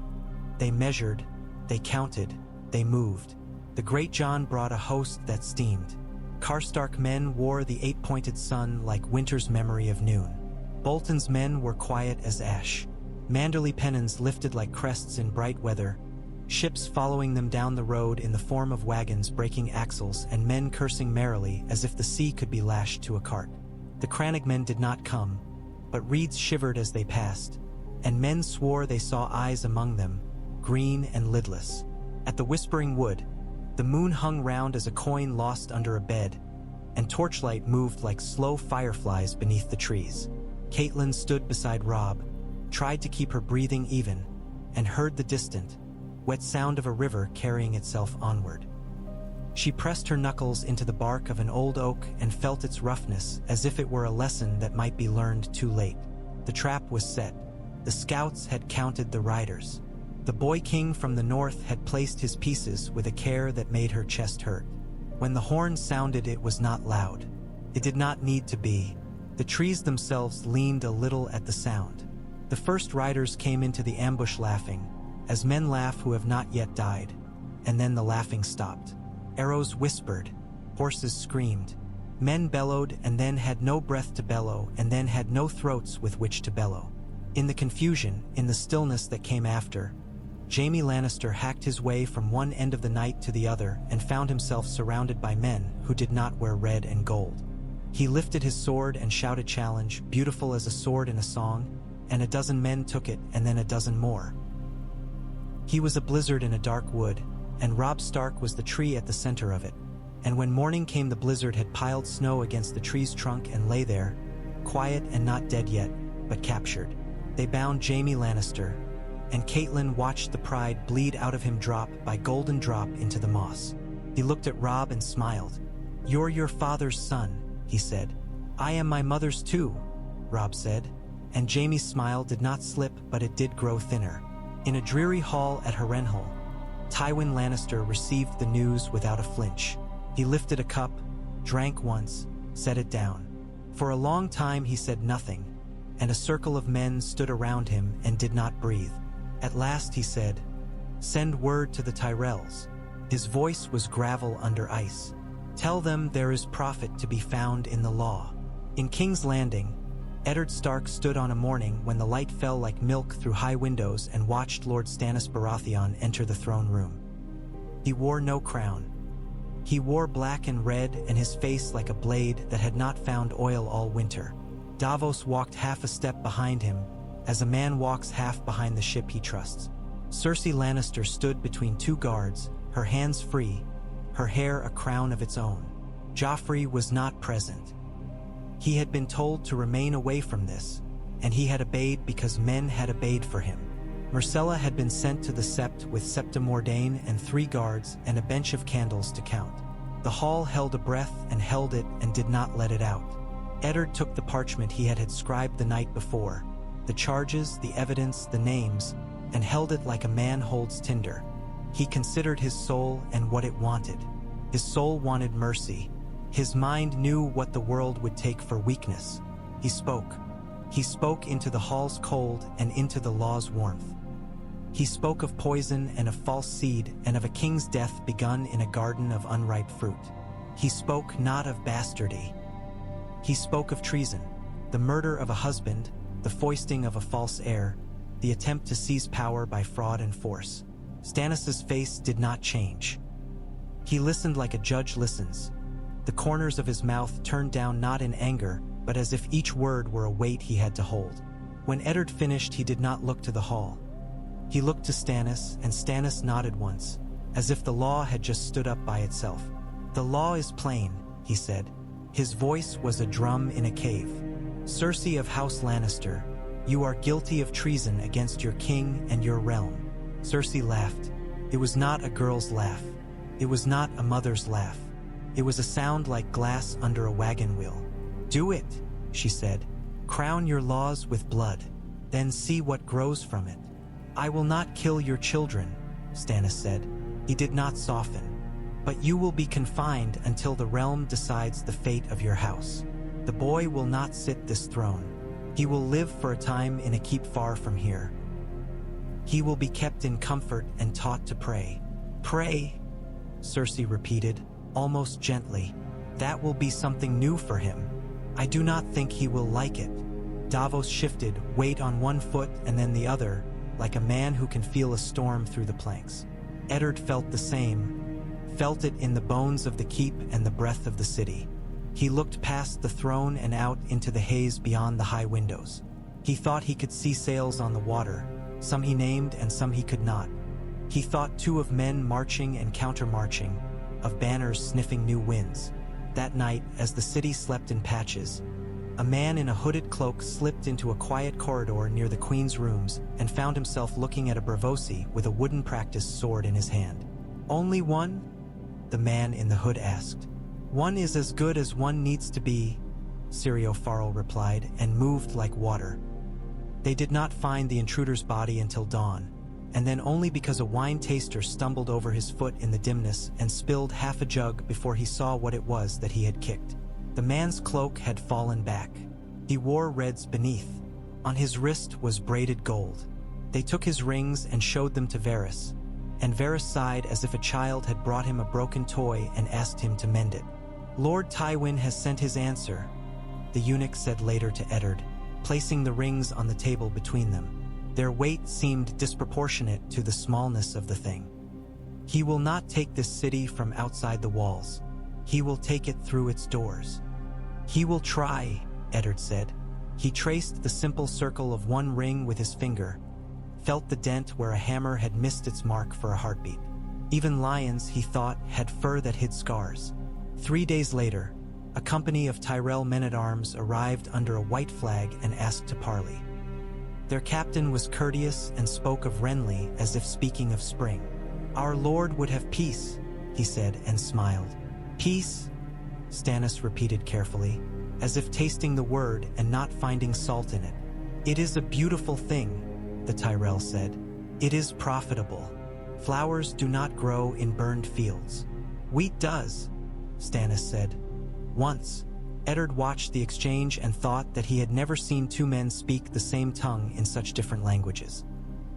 They measured, they counted, they moved. The great John brought a host that steamed. Karstark men wore the eight-pointed sun like winter's memory of noon. Bolton's men were quiet as ash. Manderly pennons lifted like crests in bright weather, ships following them down the road in the form of wagons breaking axles and men cursing merrily as if the sea could be lashed to a cart. The Crannogmen did not come, but reeds shivered as they passed, and men swore they saw eyes among them, green and lidless. At the Whispering Wood, the moon hung round as a coin lost under a bed, and torchlight moved like slow fireflies beneath the trees. Catelyn stood beside Robb, tried to keep her breathing even, and heard the distant, wet sound of a river carrying itself onward. She pressed her knuckles into the bark of an old oak and felt its roughness as if it were a lesson that might be learned too late. The trap was set. The scouts had counted the riders. The boy king from the north had placed his pieces with a care that made her chest hurt. When the horn sounded, it was not loud. It did not need to be. The trees themselves leaned a little at the sound. The first riders came into the ambush laughing, as men laugh who have not yet died, and then the laughing stopped. Arrows whispered, horses screamed, men bellowed and then had no breath to bellow and then had no throats with which to bellow. In the confusion, in the stillness that came after, Jaime Lannister hacked his way from one end of the night to the other and found himself surrounded by men who did not wear red and gold. He lifted his sword and shouted challenge, beautiful as a sword in a song, and a dozen men took it and then a dozen more. He was a blizzard in a dark wood, and Robb Stark was the tree at the center of it. And when morning came, the blizzard had piled snow against the tree's trunk and lay there, quiet and not dead yet, but captured. They bound Jaime Lannister, and Catelyn watched the pride bleed out of him drop by golden drop into the moss. He looked at Robb and smiled. "You're your father's son," he said. "I am my mother's too," Robb said. And Jaime's smile did not slip, but it did grow thinner. In a dreary hall at Harrenhal, Tywin Lannister received the news without a flinch. He lifted a cup, drank once, set it down. For a long time he said nothing, and a circle of men stood around him and did not breathe. At last he said, "Send word to the Tyrells." His voice was gravel under ice. "Tell them there is profit to be found in the law." In King's Landing, Eddard Stark stood on a morning when the light fell like milk through high windows and watched Lord Stannis Baratheon enter the throne room. He wore no crown. He wore black and red, and his face like a blade that had not found oil all winter. Davos walked half a step behind him, as a man walks half behind the ship he trusts. Cersei Lannister stood between two guards, her hands free, her hair a crown of its own. Joffrey was not present. He had been told to remain away from this, and he had obeyed because men had obeyed for him. Myrcella had been sent to the Sept with Septa Mordain and 3 guards and a bench of candles to count. The hall held a breath and held it and did not let it out. Eddard took the parchment he had scribed the night before, the charges, the evidence, the names, and held it like a man holds tinder. He considered his soul and what it wanted. His soul wanted mercy. His mind knew what the world would take for weakness. He spoke. He spoke into the hall's cold and into the law's warmth. He spoke of poison and of false seed and of a king's death begun in a garden of unripe fruit. He spoke not of bastardy. He spoke of treason, the murder of a husband, the foisting of a false heir, the attempt to seize power by fraud and force. Stannis's face did not change. He listened like a judge listens, the corners of his mouth turned down not in anger, but as if each word were a weight he had to hold. When Eddard finished, he did not look to the hall. He looked to Stannis, and Stannis nodded once, as if the law had just stood up by itself. "The law is plain," he said. His voice was a drum in a cave. "Cersei of House Lannister, you are guilty of treason against your king and your realm." Cersei laughed. It was not a girl's laugh. It was not a mother's laugh. It was a sound like glass under a wagon wheel. "Do it," she said. "Crown your laws with blood. Then see what grows from it." "I will not kill your children," Stannis said. He did not soften. "But you will be confined until the realm decides the fate of your house. The boy will not sit this throne. He will live for a time in a keep far from here. He will be kept in comfort and taught to pray." "Pray," Cersei repeated, almost gently. "That will be something new for him. I do not think he will like it." Davos shifted, weight on one foot and then the other, like a man who can feel a storm through the planks. Eddard felt the same, felt it in the bones of the keep and the breath of the city. He looked past the throne and out into the haze beyond the high windows. He thought he could see sails on the water, some he named and some he could not. He thought too of men marching and counter-marching, of banners sniffing new winds. That night, as the city slept in patches, a man in a hooded cloak slipped into a quiet corridor near the Queen's rooms and found himself looking at a Braavosi with a wooden practice sword in his hand. "Only one?" the man in the hood asked. "One is as good as one needs to be," Syrio Farrell replied, and moved like water. They did not find the intruder's body until dawn, and then only because a wine taster stumbled over his foot in the dimness and spilled half a jug before he saw what it was that he had kicked. The man's cloak had fallen back. He wore reds beneath. On his wrist was braided gold. They took his rings and showed them to Varys, and Varys sighed as if a child had brought him a broken toy and asked him to mend it. "Lord Tywin has sent his answer," the eunuch said later to Eddard, placing the rings on the table between them. Their weight seemed disproportionate to the smallness of the thing. "He will not take this city from outside the walls. He will take it through its doors." "He will try," Eddard said. He traced the simple circle of one ring with his finger, felt the dent where a hammer had missed its mark for a heartbeat. Even lions, he thought, had fur that hid scars. 3 days later, a company of Tyrell men-at-arms arrived under a white flag and asked to parley. Their captain was courteous and spoke of Renly as if speaking of spring. "Our lord would have peace," he said and smiled. "Peace?" Stannis repeated carefully, as if tasting the word and not finding salt in it. "It is a beautiful thing," the Tyrell said. "It is profitable. Flowers do not grow in burned fields. Wheat does," Stannis said. Once, Eddard watched the exchange and thought that he had never seen two men speak the same tongue in such different languages.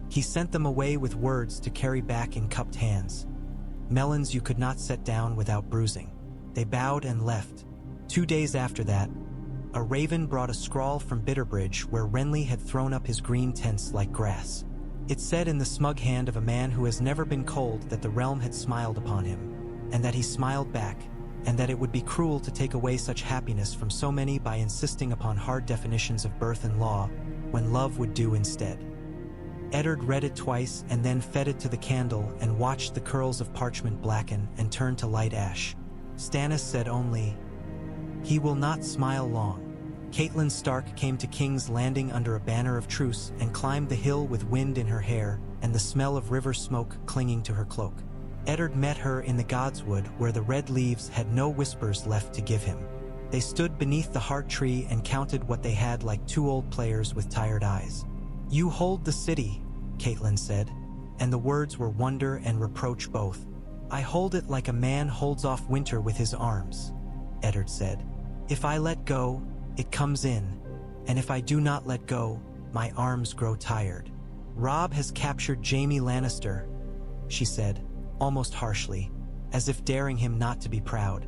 He sent them away with words to carry back in cupped hands. Melons you could not set down without bruising. They bowed and left. 2 days after that, a raven brought a scrawl from Bitterbridge where Renly had thrown up his green tents like grass. It said in the smug hand of a man who has never been cold that the realm had smiled upon him, and that he smiled back, and that it would be cruel to take away such happiness from so many by insisting upon hard definitions of birth and law, when love would do instead. Eddard read it twice and then fed it to the candle and watched the curls of parchment blacken and turn to light ash. Stannis said only, "He will not smile long." Catelyn Stark came to King's Landing under a banner of truce and climbed the hill with wind in her hair and the smell of river smoke clinging to her cloak. Eddard met her in the Godswood where the red leaves had no whispers left to give him. They stood beneath the heart tree and counted what they had like two old players with tired eyes. "You hold the city," Catelyn said, and the words were wonder and reproach both. "I hold it like a man holds off winter with his arms," Eddard said. "If I let go, it comes in, and if I do not let go, my arms grow tired." "Robb has captured Jaime Lannister," she said, almost harshly, as if daring him not to be proud.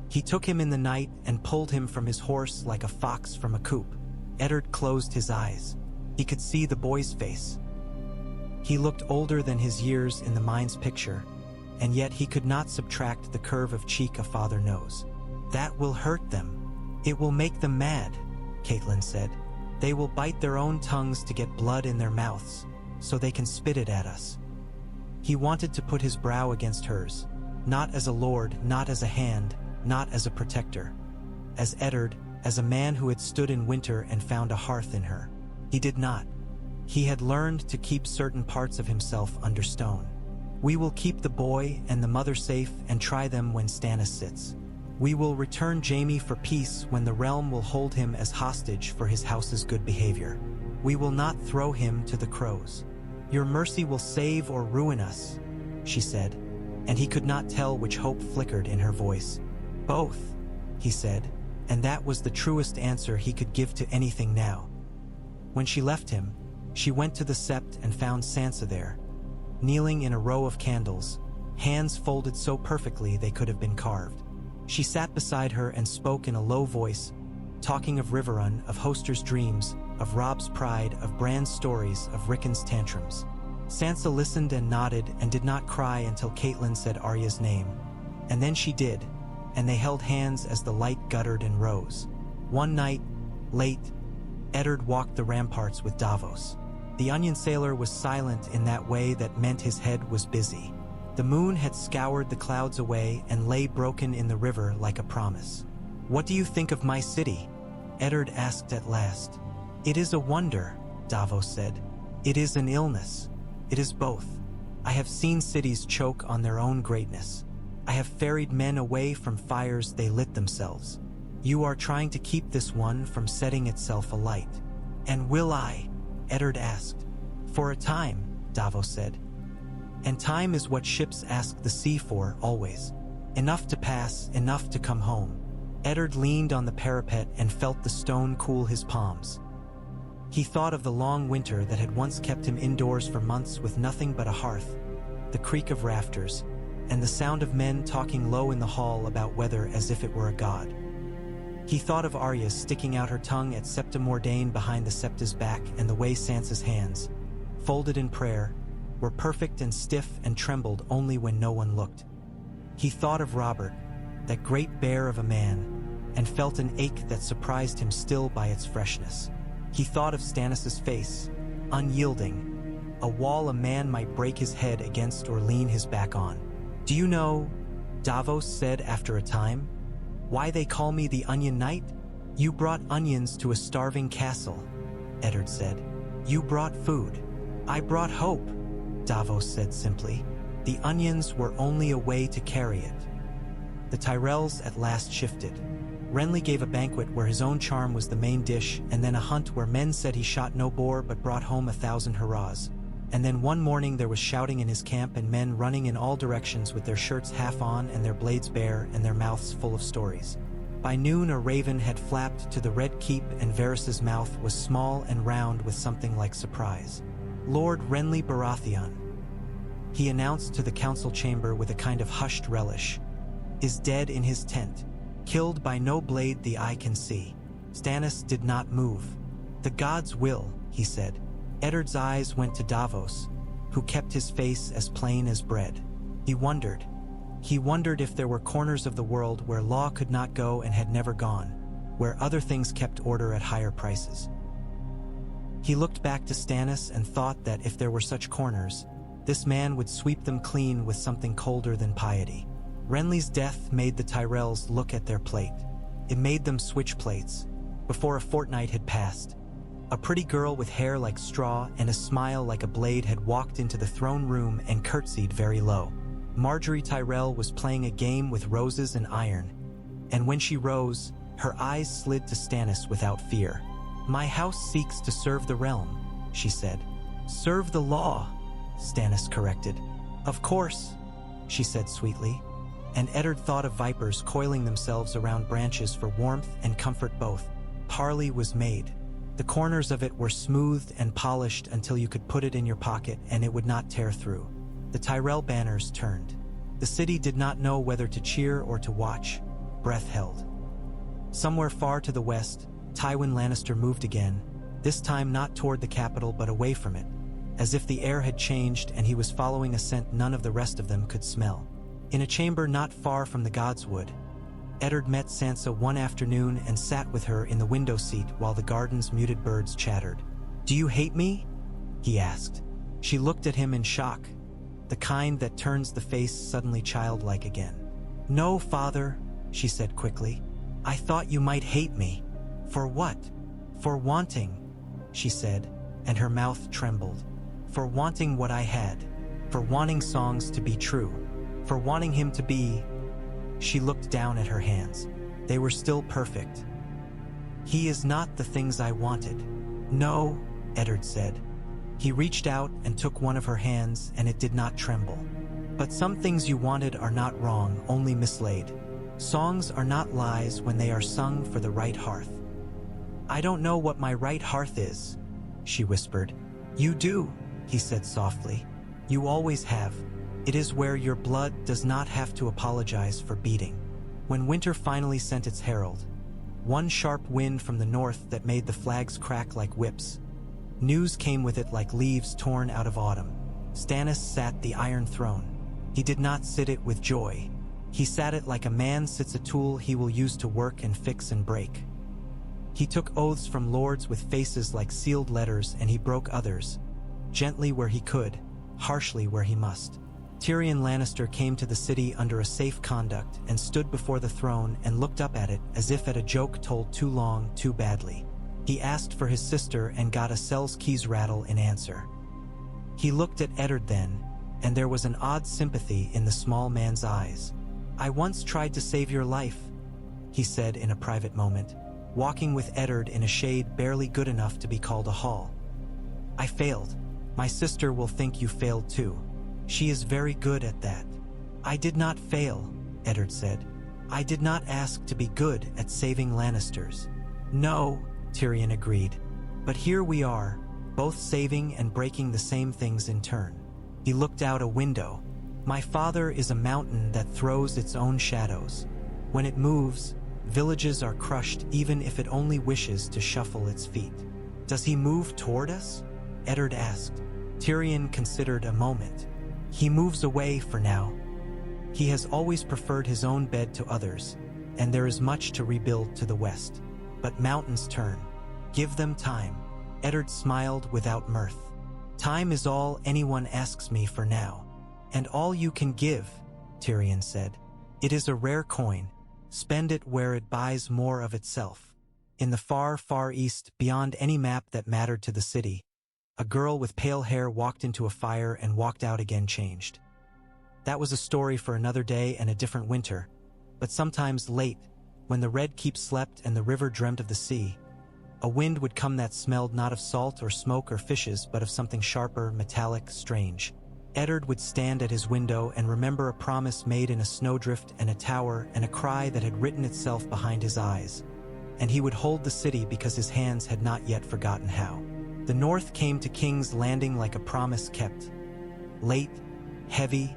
"He took him in the night and pulled him from his horse like a fox from a coop." Eddard closed his eyes. He could see the boy's face. He looked older than his years in the mind's picture, and yet he could not subtract the curve of cheek a father knows. "That will hurt them. It will make them mad," Catelyn said. "They will bite their own tongues to get blood in their mouths, so they can spit it at us." He wanted to put his brow against hers, not as a lord, not as a hand, not as a protector. As Eddard, as a man who had stood in winter and found a hearth in her. He did not. He had learned to keep certain parts of himself under stone. "We will keep the boy and the mother safe and try them when Stannis sits. We will return Jaime for peace when the realm will hold him as hostage for his house's good behavior. We will not throw him to the crows. Your mercy will save or ruin us," she said, and he could not tell which hope flickered in her voice. "Both," he said, and that was the truest answer he could give to anything now. When she left him, she went to the sept and found Sansa there, kneeling in a row of candles, hands folded so perfectly they could have been carved. She sat beside her and spoke in a low voice, talking of Riverrun, of Hoster's dreams, of Robb's pride, of Bran's stories, of Rickon's tantrums. Sansa listened and nodded and did not cry until Catelyn said Arya's name. And then she did, and they held hands as the light guttered and rose. One night, late, Eddard walked the ramparts with Davos. The onion sailor was silent in that way that meant his head was busy. The moon had scoured the clouds away and lay broken in the river like a promise. "What do you think of my city?" Eddard asked at last. "It is a wonder," Davos said. "It is an illness. It is both. I have seen cities choke on their own greatness. I have ferried men away from fires they lit themselves. You are trying to keep this one from setting itself alight." "And will I?" Eddard asked. "For a time," Davos said. "And time is what ships ask the sea for, always. Enough to pass, enough to come home." Eddard leaned on the parapet and felt the stone cool his palms. He thought of the long winter that had once kept him indoors for months with nothing but a hearth, the creak of rafters, and the sound of men talking low in the hall about weather as if it were a god. He thought of Arya sticking out her tongue at Septa Mordain behind the Septa's back and the way Sansa's hands, folded in prayer, were perfect and stiff and trembled only when no one looked. He thought of Robert, that great bear of a man, and felt an ache that surprised him still by its freshness. He thought of Stannis' face, unyielding, a wall a man might break his head against or lean his back on. "Do you know," Davos said after a time, "why they call me the Onion Knight?" "You brought onions to a starving castle," Eddard said. "You brought food. I brought hope," Davos said simply. "The onions were only a way to carry it." The Tyrells at last shifted. Renly gave a banquet where his own charm was the main dish, and then a hunt where men said he shot no boar but brought home 1,000 hurrahs. And then one morning there was shouting in his camp and men running in all directions with their shirts half on and their blades bare and their mouths full of stories. By noon a raven had flapped to the Red Keep and Varys's mouth was small and round with something like surprise. "Lord Renly Baratheon," he announced to the council chamber with a kind of hushed relish, "is dead in his tent, killed by no blade the eye can see." Stannis did not move. "The gods will," he said. Eddard's eyes went to Davos, who kept his face as plain as bread. He wondered if there were corners of the world where law could not go and had never gone, where other things kept order at higher prices. He looked back to Stannis and thought that if there were such corners, this man would sweep them clean with something colder than piety. Renly's death made the Tyrells look at their plate. It made them switch plates. Before a fortnight had passed, a pretty girl with hair like straw and a smile like a blade had walked into the throne room and curtsied very low. Marjorie Tyrell was playing a game with roses and iron, and when she rose, her eyes slid to Stannis without fear. "My house seeks to serve the realm," she said. "Serve the law," Stannis corrected. "Of course," she said sweetly, and Eddard thought of vipers coiling themselves around branches for warmth and comfort both. Parley was made. The corners of it were smoothed and polished until you could put it in your pocket and it would not tear through. The Tyrell banners turned. The city did not know whether to cheer or to watch. Breath held. Somewhere far to the west, Tywin Lannister moved again, this time not toward the capital but away from it, as if the air had changed and he was following a scent none of the rest of them could smell. In a chamber not far from the Godswood, Eddard met Sansa one afternoon and sat with her in the window seat while the garden's muted birds chattered. "Do you hate me?" he asked. She looked at him in shock, the kind that turns the face suddenly childlike again. "No, father," she said quickly. "I thought you might hate me." "For what?" "For wanting," she said, and her mouth trembled. "For wanting what I had. For wanting songs to be true. For wanting him to be..." She looked down at her hands. They were still perfect. "He is not the things I wanted." "No," Eddard said. He reached out and took one of her hands, and it did not tremble. "But some things you wanted are not wrong, only mislaid. Songs are not lies when they are sung for the right hearth." "I don't know what my right hearth is," she whispered. "You do," he said softly. "You always have. It is where your blood does not have to apologize for beating." When winter finally sent its herald, one sharp wind from the north that made the flags crack like whips, news came with it like leaves torn out of autumn. Stannis sat the Iron Throne. He did not sit it with joy. He sat it like a man sits a tool he will use to work and fix and break. He took oaths from lords with faces like sealed letters, and he broke others, gently where he could, harshly where he must. Tyrion Lannister came to the city under a safe conduct and stood before the throne and looked up at it as if at a joke told too long, too badly. He asked for his sister and got a cell's keys rattle in answer. He looked at Eddard then, and there was an odd sympathy in the small man's eyes. "I once tried to save your life," he said in a private moment, walking with Eddard in a shade barely good enough to be called a hall. "I failed. My sister will think you failed too. She is very good at that." "I did not fail," Eddard said. "I did not ask to be good at saving Lannisters." "No," Tyrion agreed. "But here we are, both saving and breaking the same things in turn." He looked out a window. "My father is a mountain that throws its own shadows. When it moves, villages are crushed even if it only wishes to shuffle its feet." "Does he move toward us?" Eddard asked. Tyrion considered a moment. "He moves away for now. He has always preferred his own bed to others, and there is much to rebuild to the west. But mountains turn. Give them time." Eddard smiled without mirth. "Time is all anyone asks me for now, and all you can give," Tyrion said. "It is a rare coin. Spend it where it buys more of itself." In the far, far east, beyond any map that mattered to the city, a girl with pale hair walked into a fire and walked out again changed. That was a story for another day and a different winter, but sometimes late, when the Red Keep slept and the river dreamt of the sea, a wind would come that smelled not of salt or smoke or fishes, but of something sharper, metallic, strange. Eddard would stand at his window and remember a promise made in a snowdrift and a tower and a cry that had written itself behind his eyes. And he would hold the city because his hands had not yet forgotten how. The North came to King's Landing like a promise kept. Late, heavy,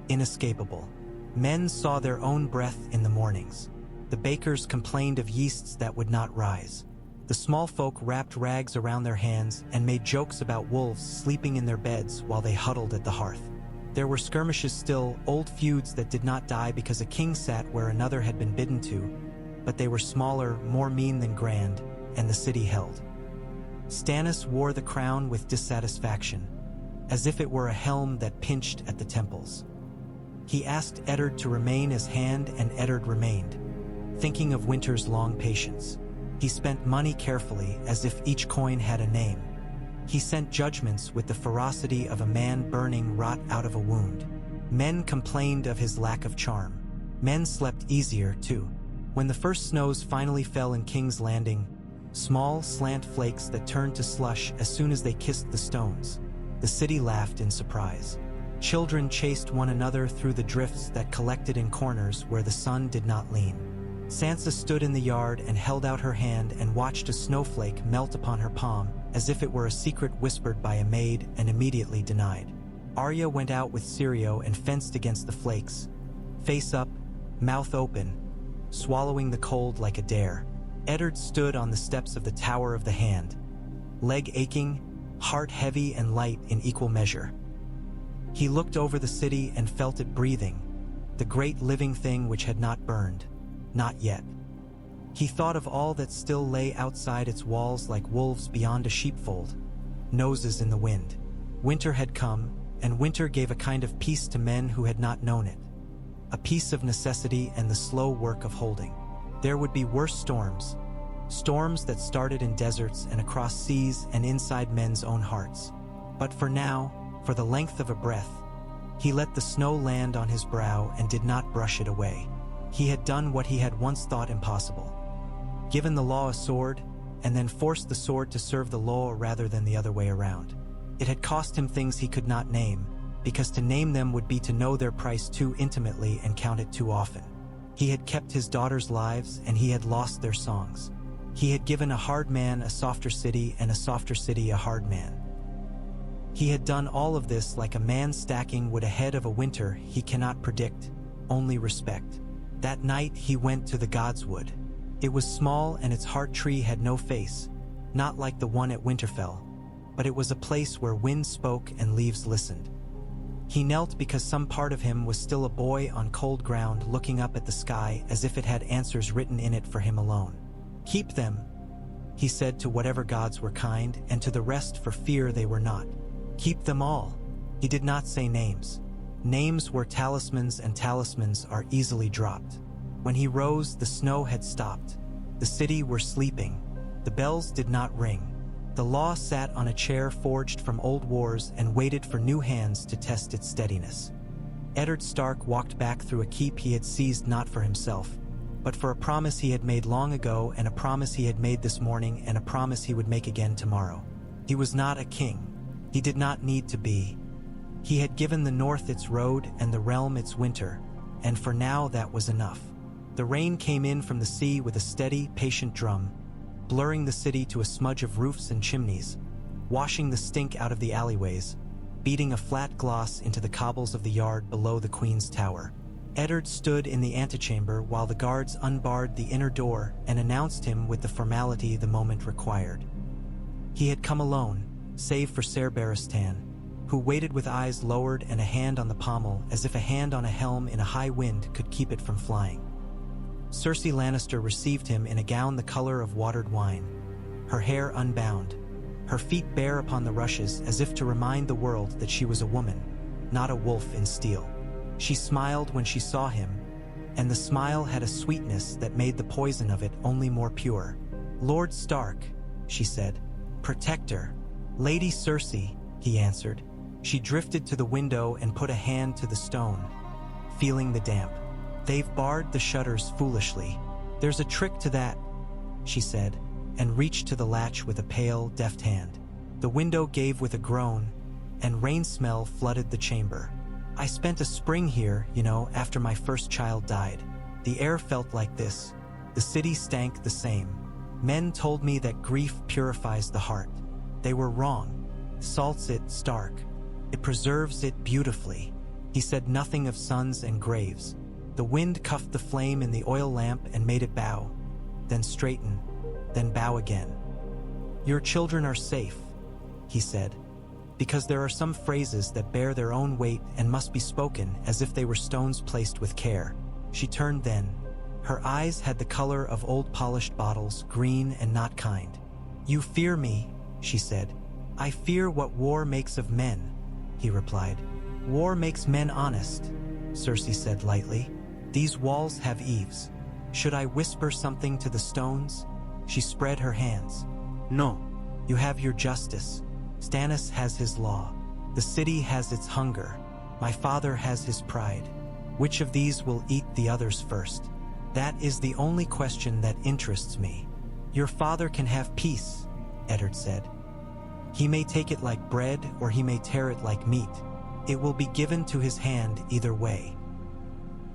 inescapable. Men saw their own breath in the mornings. The bakers complained of yeasts that would not rise. The small folk wrapped rags around their hands and made jokes about wolves sleeping in their beds while they huddled at the hearth. There were skirmishes still, old feuds that did not die because a king sat where another had been bidden to, but they were smaller, more mean than grand, and the city held. Stannis wore the crown with dissatisfaction, as if it were a helm that pinched at the temples. He asked Eddard to remain as hand, and Eddard remained, thinking of Winter's long patience. He spent money carefully, as if each coin had a name. He sent judgments with the ferocity of a man burning rot out of a wound. Men complained of his lack of charm. Men slept easier, too. When the first snows finally fell in King's Landing, small, slant flakes that turned to slush as soon as they kissed the stones, the city laughed in surprise. Children chased one another through the drifts that collected in corners where the sun did not lean. Sansa stood in the yard and held out her hand and watched a snowflake melt upon her palm, as if it were a secret whispered by a maid and immediately denied. Arya went out with Syrio and fenced against the flakes, face up, mouth open, swallowing the cold like a dare. Eddard stood on the steps of the Tower of the Hand, leg aching, heart heavy and light in equal measure. He looked over the city and felt it breathing, the great living thing which had not burned. Not yet. He thought of all that still lay outside its walls like wolves beyond a sheepfold, noses in the wind. Winter had come, and winter gave a kind of peace to men who had not known it. A peace of necessity and the slow work of holding. There would be worse storms. Storms that started in deserts and across seas and inside men's own hearts. But for now, for the length of a breath, he let the snow land on his brow and did not brush it away. He had done what he had once thought impossible. Given the law a sword, and then forced the sword to serve the law rather than the other way around. It had cost him things he could not name, because to name them would be to know their price too intimately and count it too often. He had kept his daughters' lives, and he had lost their songs. He had given a hard man a softer city, and a softer city a hard man. He had done all of this like a man stacking wood ahead of a winter he cannot predict, only respect. That night he went to the God's Wood. It was small and its heart tree had no face, not like the one at Winterfell, but it was a place where wind spoke and leaves listened. He knelt because some part of him was still a boy on cold ground looking up at the sky as if it had answers written in it for him alone. "Keep them," he said to whatever gods were kind, and to the rest for fear they were not. "Keep them all." He did not say names. Names were talismans, and talismans are easily dropped. When he rose, the snow had stopped. The city were sleeping. The bells did not ring. The law sat on a chair forged from old wars and waited for new hands to test its steadiness. Eddard Stark walked back through a keep he had seized not for himself, but for a promise he had made long ago, and a promise he had made this morning, and a promise he would make again tomorrow. He was not a king. He did not need to be. He had given the North its road and the realm its winter, and for now that was enough. The rain came in from the sea with a steady, patient drum, blurring the city to a smudge of roofs and chimneys, washing the stink out of the alleyways, beating a flat gloss into the cobbles of the yard below the Queen's Tower. Eddard stood in the antechamber while the guards unbarred the inner door and announced him with the formality the moment required. He had come alone, save for Ser Barristan, who waited with eyes lowered and a hand on the pommel, as if a hand on a helm in a high wind could keep it from flying. Cersei Lannister received him in a gown the color of watered wine, her hair unbound, her feet bare upon the rushes as if to remind the world that she was a woman, not a wolf in steel. She smiled when she saw him, and the smile had a sweetness that made the poison of it only more pure. "Lord Stark," she said. "Protector." "Lady Cersei," he answered. She drifted to the window and put a hand to the stone, feeling the damp. "They've barred the shutters foolishly. There's a trick to that," she said, and reached to the latch with a pale, deft hand. The window gave with a groan, and rain smell flooded the chamber. "I spent a spring here, after my first child died. The air felt like this. The city stank the same. Men told me that grief purifies the heart. They were wrong. Salts it, Stark. It preserves it beautifully." He said nothing of sons and graves. The wind cuffed the flame in the oil lamp and made it bow, then straighten, then bow again. "Your children are safe," he said, "because there are some phrases that bear their own weight and must be spoken as if they were stones placed with care." She turned then. Her eyes had the color of old polished bottles, green and not kind. "You fear me," she said. "I fear what war makes of men," he replied. "War makes men honest," Cersei said lightly. "These walls have eaves. Should I whisper something to the stones?" She spread her hands. "No. You have your justice. Stannis has his law. The city has its hunger. My father has his pride. Which of these will eat the others first? That is the only question that interests me." "Your father can have peace," Eddard said. "He may take it like bread or he may tear it like meat. It will be given to his hand either way.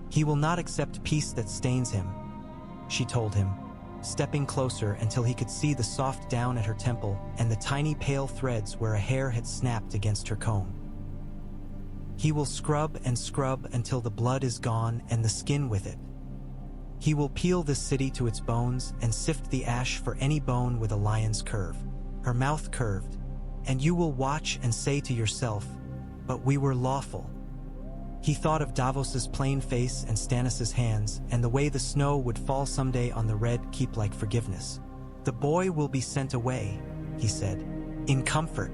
He will not accept peace that stains him," she told him, stepping closer until he could see the soft down at her temple and the tiny pale threads where a hair had snapped against her comb. "He will scrub and scrub until the blood is gone and the skin with it. He will peel this city to its bones and sift the ash for any bone with a lion's curve." Her mouth curved. "And you will watch and say to yourself, 'But we were lawful.'" He thought of Davos's plain face and Stannis's hands and the way the snow would fall someday on the red keep like forgiveness. "The boy will be sent away," he said, "in comfort,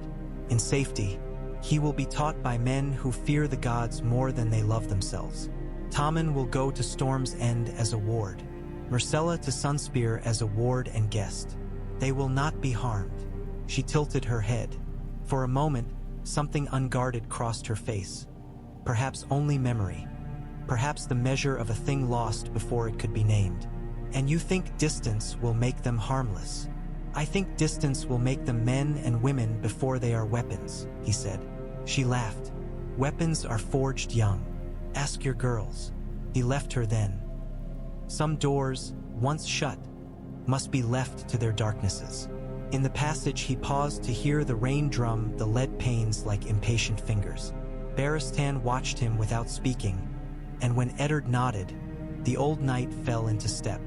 in safety. He will be taught by men who fear the gods more than they love themselves. Tommen will go to Storm's End as a ward, Myrcella to Sunspear as a ward and guest. They will not be harmed." She tilted her head. For a moment, something unguarded crossed her face. Perhaps only memory. Perhaps the measure of a thing lost before it could be named. "And you think distance will make them harmless?" "I think distance will make them men and women before they are weapons," he said. She laughed. "Weapons are forged young. Ask your girls." He left her then. Some doors, once shut, must be left to their darknesses. In the passage he paused to hear the rain drum the lead panes like impatient fingers. Barristan watched him without speaking, and when Eddard nodded, the old knight fell into step.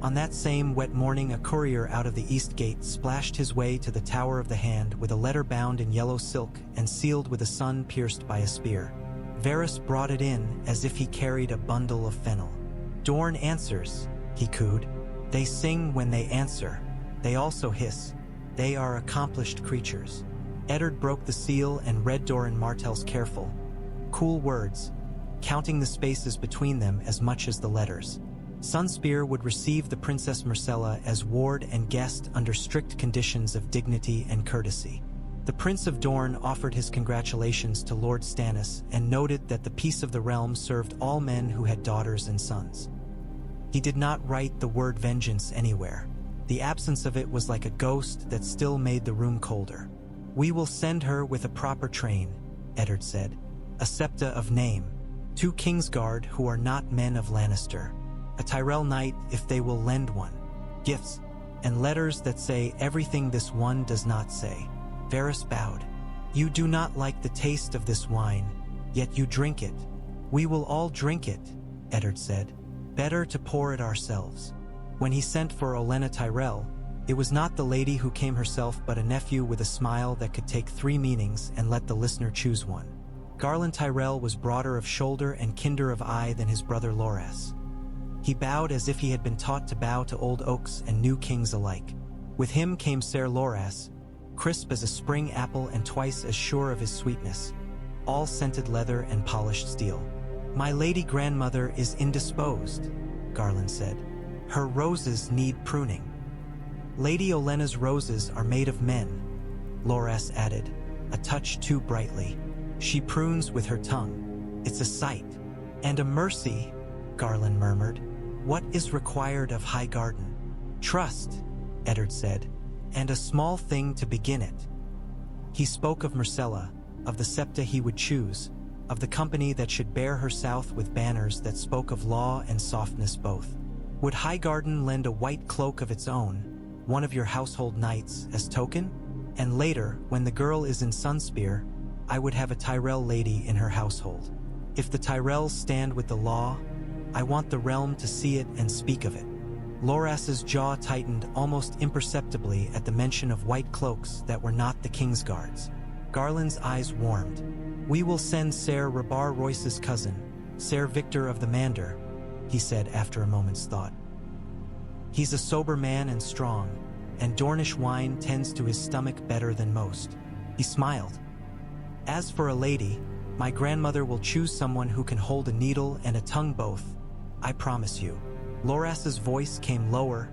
On that same wet morning a courier out of the east gate splashed his way to the Tower of the Hand with a letter bound in yellow silk and sealed with a sun pierced by a spear. Varys brought it in as if he carried a bundle of fennel. "Dorne answers," he cooed. "They sing when they answer. They also hiss. They are accomplished creatures." Eddard broke the seal and read Doran Martell's careful, cool words, counting the spaces between them as much as the letters. Sunspear would receive the Princess Myrcella as ward and guest under strict conditions of dignity and courtesy. The Prince of Dorne offered his congratulations to Lord Stannis and noted that the peace of the realm served all men who had daughters and sons. He did not write the word vengeance anywhere. The absence of it was like a ghost that still made the room colder. "We will send her with a proper train," Eddard said. "A septa of name. 2 Kingsguard who are not men of Lannister. A Tyrell knight if they will lend one. Gifts, and letters that say everything this one does not say." Varys bowed. "You do not like the taste of this wine, yet you drink it." "We will all drink it," Eddard said. "Better to pour it ourselves." When he sent for Olenna Tyrell, it was not the lady who came herself but a nephew with a smile that could take 3 meanings and let the listener choose one. Garland Tyrell was broader of shoulder and kinder of eye than his brother Loras. He bowed as if he had been taught to bow to old oaks and new kings alike. With him came Ser Loras, crisp as a spring apple and twice as sure of his sweetness, all scented leather and polished steel. "My lady grandmother is indisposed," Garland said. "Her roses need pruning." "Lady Olenna's roses are made of men," Loras added, a touch too brightly. "She prunes with her tongue. It's a sight. And a mercy," Garland murmured. "What is required of Highgarden?" "Trust," Eddard said, "and a small thing to begin it." He spoke of Myrcella, of the septa he would choose, of the company that should bear her south with banners that spoke of law and softness both. Would Highgarden lend a white cloak of its own, one of your household knights, as token? And later, when the girl is in Sunspear, I would have a Tyrell lady in her household. If the Tyrells stand with the law, I want the realm to see it and speak of it. Loras's jaw tightened almost imperceptibly at the mention of white cloaks that were not the Kingsguards. Garland's eyes warmed. "We will send Ser Rabar Royce's cousin, Ser Victor of the Mander," he said after a moment's thought. "He's a sober man and strong, and Dornish wine tends to his stomach better than most." He smiled. "As for a lady, my grandmother will choose someone who can hold a needle and a tongue both, I promise you." Loras's voice came lower,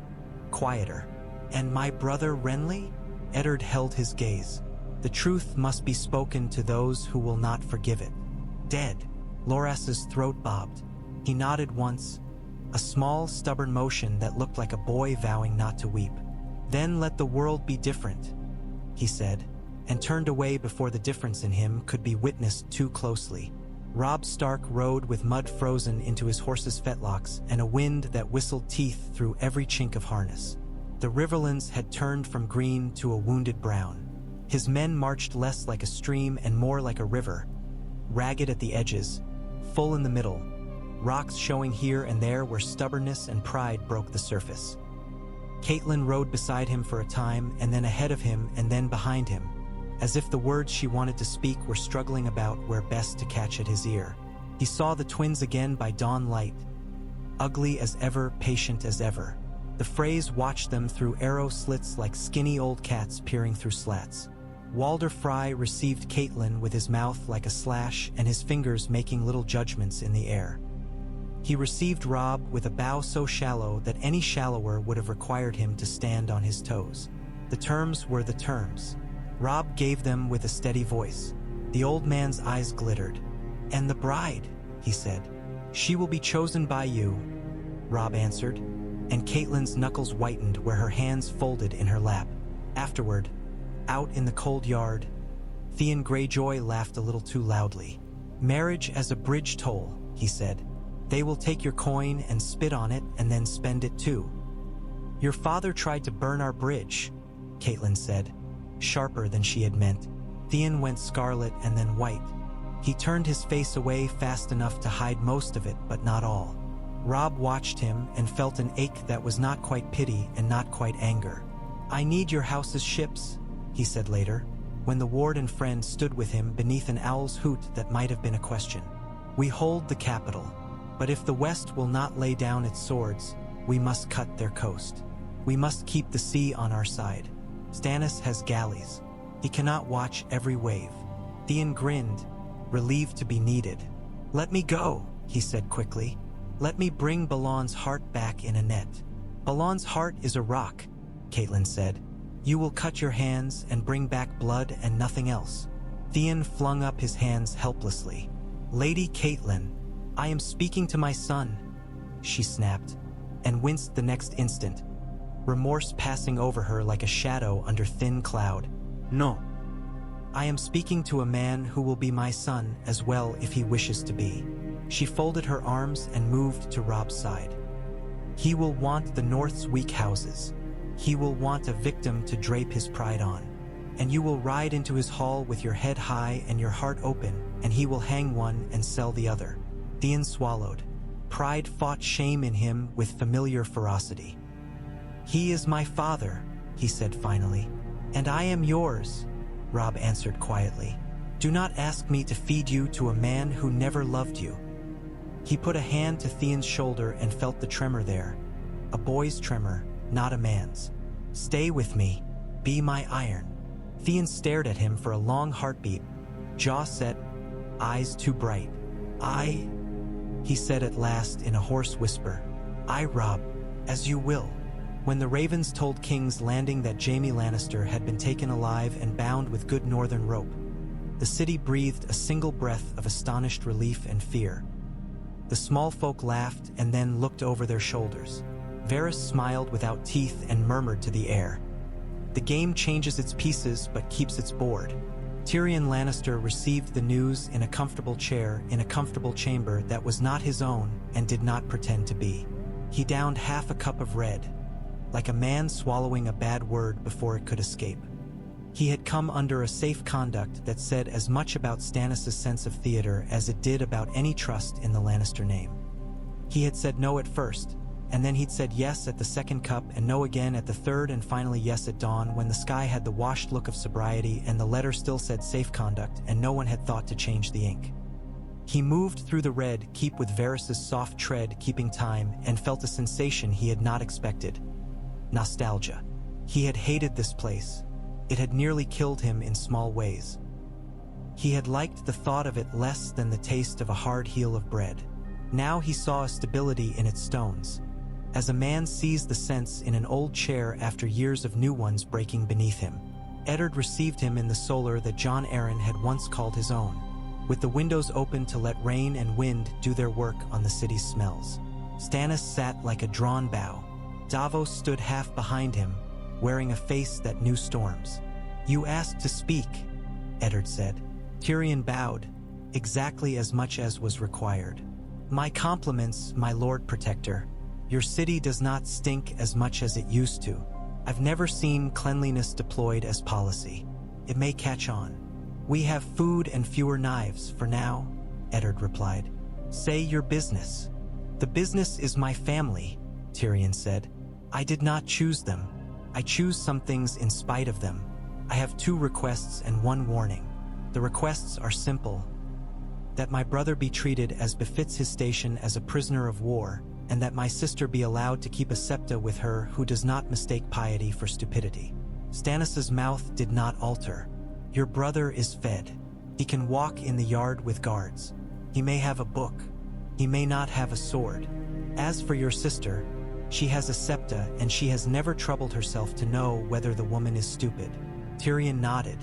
quieter. "And my brother Renly?" Eddard held his gaze. "The truth must be spoken to those who will not forgive it." "Dead." Loras's throat bobbed. He nodded once, a small, stubborn motion that looked like a boy vowing not to weep. "Then let the world be different," he said, and turned away before the difference in him could be witnessed too closely. Robb Stark rode with mud frozen into his horse's fetlocks and a wind that whistled teeth through every chink of harness. The Riverlands had turned from green to a wounded brown. His men marched less like a stream and more like a river, ragged at the edges, full in the middle, rocks showing here and there where stubbornness and pride broke the surface. Catelyn rode beside him for a time, and then ahead of him, and then behind him, as if the words she wanted to speak were struggling about where best to catch at his ear. He saw the twins again by dawn light, ugly as ever, patient as ever. The Freys watched them through arrow slits like skinny old cats peering through slats. Walder Frey received Catelyn with his mouth like a slash and his fingers making little judgments in the air. He received Robb with a bow so shallow that any shallower would have required him to stand on his toes. The terms were the terms. Robb gave them with a steady voice. The old man's eyes glittered. "And the bride," he said. "She will be chosen by you," Robb answered, and Catelyn's knuckles whitened where her hands folded in her lap. Afterward, out in the cold yard, Theon Greyjoy laughed a little too loudly. "Marriage as a bridge toll," he said. "They will take your coin and spit on it and then spend it too." "Your father tried to burn our bridge," Catelyn said, sharper than she had meant. Theon went scarlet and then white. He turned his face away fast enough to hide most of it, but not all. Robb watched him and felt an ache that was not quite pity and not quite anger. "I need your house's ships," he said later, when the ward and friend stood with him beneath an owl's hoot that might have been a question. "We hold the capital, but if the West will not lay down its swords, we must cut their coast. We must keep the sea on our side. Stannis has galleys. He cannot watch every wave." Theon grinned, relieved to be needed. "Let me go," he said quickly. "Let me bring Balon's heart back in a net." "Balon's heart is a rock," Catelyn said. "You will cut your hands and bring back blood and nothing else." Theon flung up his hands helplessly. "Lady Catelyn, I am speaking to my son," she snapped, and winced the next instant, remorse passing over her like a shadow under thin cloud. "No. I am speaking to a man who will be my son as well if he wishes to be." She folded her arms and moved to Robb's side. "He will want the North's weak houses. He will want a victim to drape his pride on. And you will ride into his hall with your head high and your heart open, and he will hang one and sell the other." Theon swallowed. Pride fought shame in him with familiar ferocity. "He is my father," he said finally. "And I am yours," Robb answered quietly. "Do not ask me to feed you to a man who never loved you." He put a hand to Theon's shoulder and felt the tremor there. A boy's tremor, not a man's. "Stay with me. Be my iron." Theon stared at him for a long heartbeat, jaw set, eyes too bright. He said at last in a hoarse whisper, Robb, as you will. When the ravens told King's Landing that Jaime Lannister had been taken alive and bound with good northern rope, the city breathed a single breath of astonished relief and fear. The small folk laughed and then looked over their shoulders. Varys smiled without teeth and murmured to the air, the game changes its pieces but keeps its board. Tyrion Lannister received the news in a comfortable chair in a comfortable chamber that was not his own and did not pretend to be. He downed half a cup of red, like a man swallowing a bad word before it could escape. He had come under a safe conduct that said as much about Stannis' sense of theater as it did about any trust in the Lannister name. He had said no at first, and then he'd said yes at the second cup and no again at the third and finally yes at dawn when the sky had the washed look of sobriety and the letter still said safe conduct and no one had thought to change the ink. He moved through the red keep with Varys' soft tread keeping time and felt a sensation he had not expected. Nostalgia. He had hated this place. It had nearly killed him in small ways. He had liked the thought of it less than the taste of a hard heel of bread. Now he saw a stability in its stones, as a man sees the sense in an old chair after years of new ones breaking beneath him. Eddard received him in the solar that Jon Arryn had once called his own, with the windows open to let rain and wind do their work on the city's smells. Stannis sat like a drawn bow. Davos stood half behind him, wearing a face that knew storms. "You asked to speak," Eddard said. Tyrion bowed, exactly as much as was required. "My compliments, my Lord Protector. Your city does not stink as much as it used to. I've never seen cleanliness deployed as policy. It may catch on. We have food and fewer knives for now," Eddard replied. "Say your business." "The business is my family," Tyrion said. "I did not choose them. I choose some things in spite of them. I have 2 requests and 1 warning. The requests are simple: that my brother be treated as befits his station as a prisoner of war, and that my sister be allowed to keep a septa with her who does not mistake piety for stupidity." Stannis' mouth did not alter. "Your brother is fed. He can walk in the yard with guards. He may have a book. He may not have a sword. As for your sister, she has a septa and she has never troubled herself to know whether the woman is stupid." Tyrion nodded.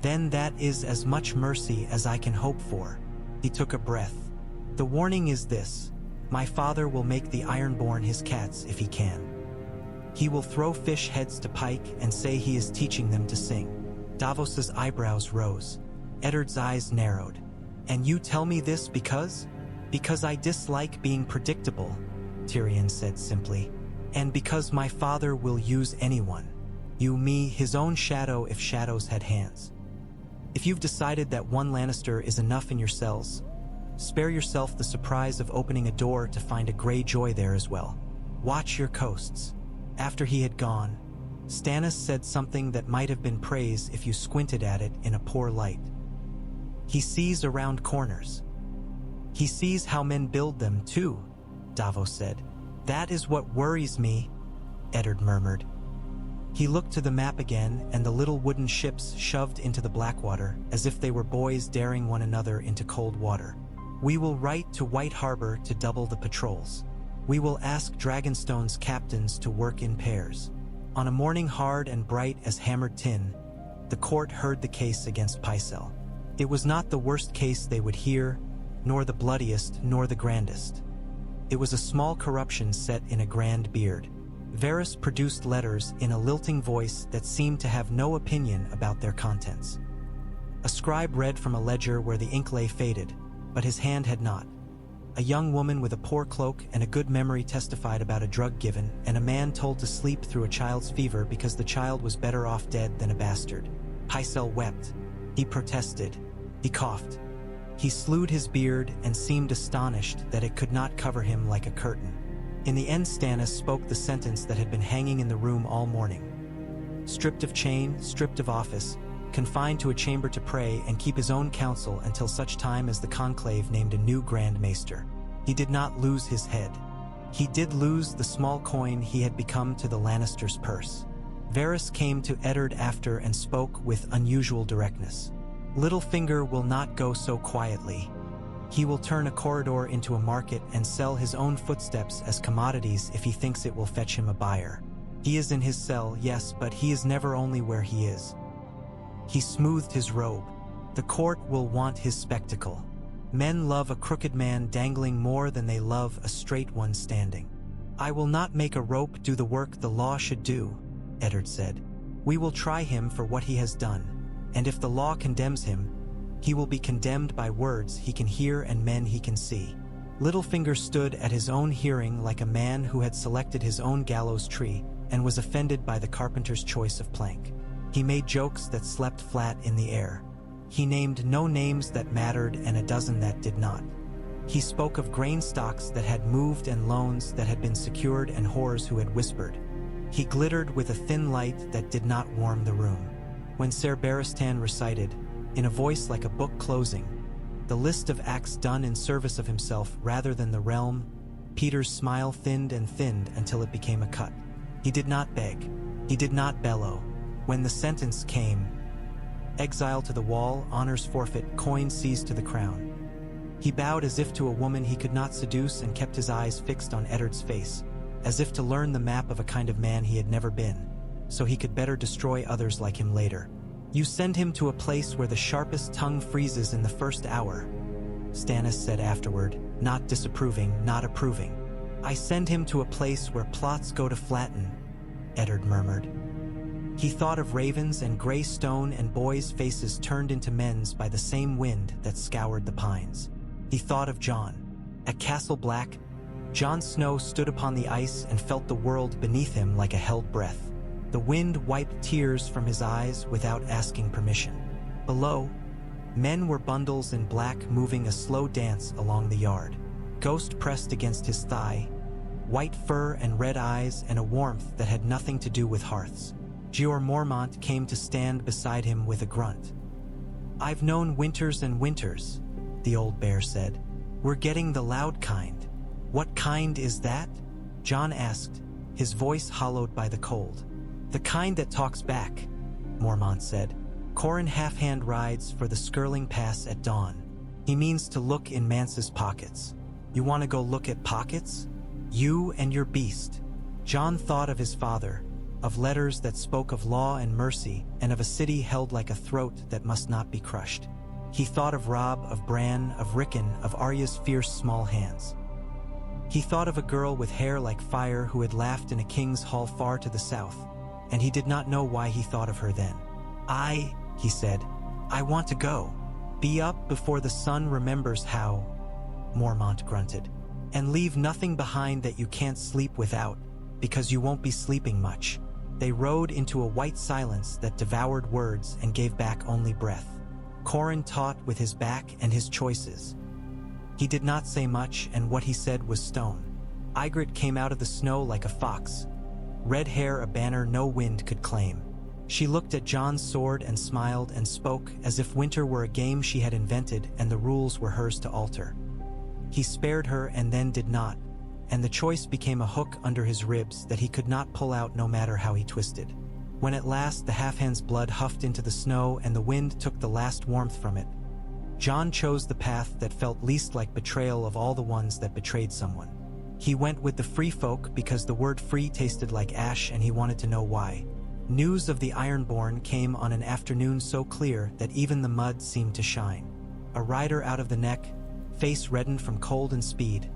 "Then that is as much mercy as I can hope for." He took a breath. "The warning is this: my father will make the Ironborn his cats if he can. He will throw fish heads to Pike and say he is teaching them to sing." Davos's eyebrows rose. Eddard's eyes narrowed. "And you tell me this because?" "Because I dislike being predictable," Tyrion said simply. "And because my father will use anyone. You, me, his own shadow if shadows had hands. If you've decided that 1 Lannister is enough in your cells, spare yourself the surprise of opening a door to find a grey joy there as well. Watch your coasts." After he had gone, Stannis said something that might have been praise if you squinted at it in a poor light. "He sees around corners. He sees how men build them too," Davos said. "That is what worries me," Eddard murmured. He looked to the map again, and the little wooden ships shoved into the Blackwater as if they were boys daring one another into cold water. "We will write to White Harbor to double the patrols. We will ask Dragonstone's captains to work in pairs." On a morning hard and bright as hammered tin, the court heard the case against Pycelle. It was not the worst case they would hear, nor the bloodiest, nor the grandest. It was a small corruption set in a grand beard. Varys produced letters in a lilting voice that seemed to have no opinion about their contents. A scribe read from a ledger where the ink lay faded, but his hand had not. A young woman with a poor cloak and a good memory testified about a drug given, and a man told to sleep through a child's fever because the child was better off dead than a bastard. Pycelle wept. He protested. He coughed. He slewed his beard and seemed astonished that it could not cover him like a curtain. In the end, Stannis spoke the sentence that had been hanging in the room all morning. Stripped of chain, stripped of office, confined to a chamber to pray and keep his own counsel until such time as the conclave named a new Grand Maester. He did not lose his head. He did lose the small coin he had become to the Lannister's purse. Varys came to Eddard after and spoke with unusual directness. Littlefinger will not go so quietly. He will turn a corridor into a market and sell his own footsteps as commodities if he thinks it will fetch him a buyer. He is in his cell, yes, but he is never only where he is. He smoothed his robe. The court will want his spectacle. Men love a crooked man dangling more than they love a straight one standing. I will not make a rope do the work the law should do, Eddard said. We will try him for what he has done, and if the law condemns him, he will be condemned by words he can hear and men he can see. Littlefinger stood at his own hearing like a man who had selected his own gallows tree and was offended by the carpenter's choice of plank. He made jokes that slept flat in the air. He named no names that mattered and a dozen that did not. He spoke of grain stocks that had moved and loans that had been secured and whores who had whispered. He glittered with a thin light that did not warm the room. When Ser Barristan recited, in a voice like a book closing, the list of acts done in service of himself rather than the realm, Peter's smile thinned and thinned until it became a cut. He did not beg. He did not bellow. When the sentence came, exile to the wall, honors forfeit, coin seized to the crown. He bowed as if to a woman he could not seduce and kept his eyes fixed on Eddard's face, as if to learn the map of a kind of man he had never been, so he could better destroy others like him later. You send him to a place where the sharpest tongue freezes in the first hour, Stannis said afterward, not disapproving, not approving. I send him to a place where plots go to flatten, Eddard murmured. He thought of ravens and gray stone and boys' faces turned into men's by the same wind that scoured the pines. He thought of Jon. At Castle Black, Jon Snow stood upon the ice and felt the world beneath him like a held breath. The wind wiped tears from his eyes without asking permission. Below, men were bundles in black moving a slow dance along the yard. Ghost pressed against his thigh, white fur and red eyes and a warmth that had nothing to do with hearths. Jeor Mormont came to stand beside him with a grunt. I've known winters and winters, the old bear said. We're getting the loud kind. What kind is that? Jon asked, his voice hollowed by the cold. The kind that talks back, Mormont said. Corran Halfhand rides for the Skirling Pass at dawn. He means to look in Mance's pockets. You want to go look at pockets? You and your beast. Jon thought of his father, of letters that spoke of law and mercy, and of a city held like a throat that must not be crushed. He thought of Robb, of Bran, of Rickon, of Arya's fierce small hands. He thought of a girl with hair like fire who had laughed in a king's hall far to the south, and he did not know why he thought of her then. He said, I want to go. Be up before the sun remembers how, Mormont grunted, and leave nothing behind that you can't sleep without, because you won't be sleeping much. They rode into a white silence that devoured words and gave back only breath. Corran taught with his back and his choices. He did not say much, and what he said was stone. Ygritte came out of the snow like a fox, red hair a banner no wind could claim. She looked at Jon's sword and smiled and spoke as if winter were a game she had invented and the rules were hers to alter. He spared her and then did not, and the choice became a hook under his ribs that he could not pull out no matter how he twisted. When at last the halfhand's blood huffed into the snow and the wind took the last warmth from it, Jon chose the path that felt least like betrayal of all the ones that betrayed someone. He went with the free folk because the word free tasted like ash and he wanted to know why. News of the Ironborn came on an afternoon so clear that even the mud seemed to shine. A rider out of the neck, face reddened from cold and speed,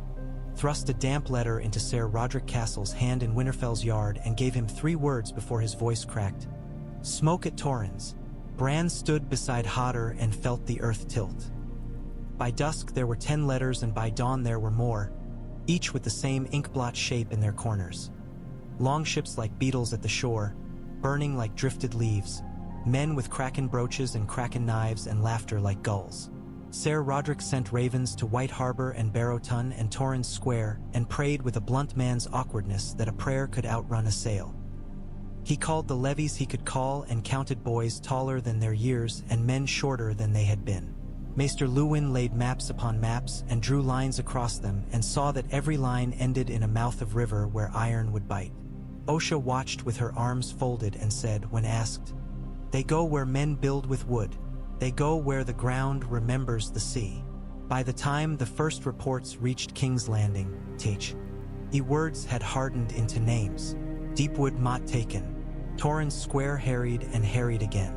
thrust a damp letter into Ser Rodrik Castle's hand in Winterfell's yard and gave him 3 words before his voice cracked. Smoke at Torrens. Bran stood beside Hodder and felt the earth tilt. By dusk there were 10 letters and by dawn there were more, each with the same inkblot shape in their corners. Longships like beetles at the shore, burning like drifted leaves, men with kraken brooches and kraken knives and laughter like gulls. Ser Rodrik sent ravens to White Harbor and Barrowton and Torrens Square and prayed with a blunt man's awkwardness that a prayer could outrun a sail. He called the levies he could call and counted boys taller than their years and men shorter than they had been. Maester Luwin laid maps upon maps and drew lines across them and saw that every line ended in a mouth of river where iron would bite. Osha watched with her arms folded and said, when asked, "They go where men build with wood. They go where the ground remembers the sea." By the time the first reports reached King's Landing, words had hardened into names. Deepwood Mott taken. Torrens Square harried and harried again.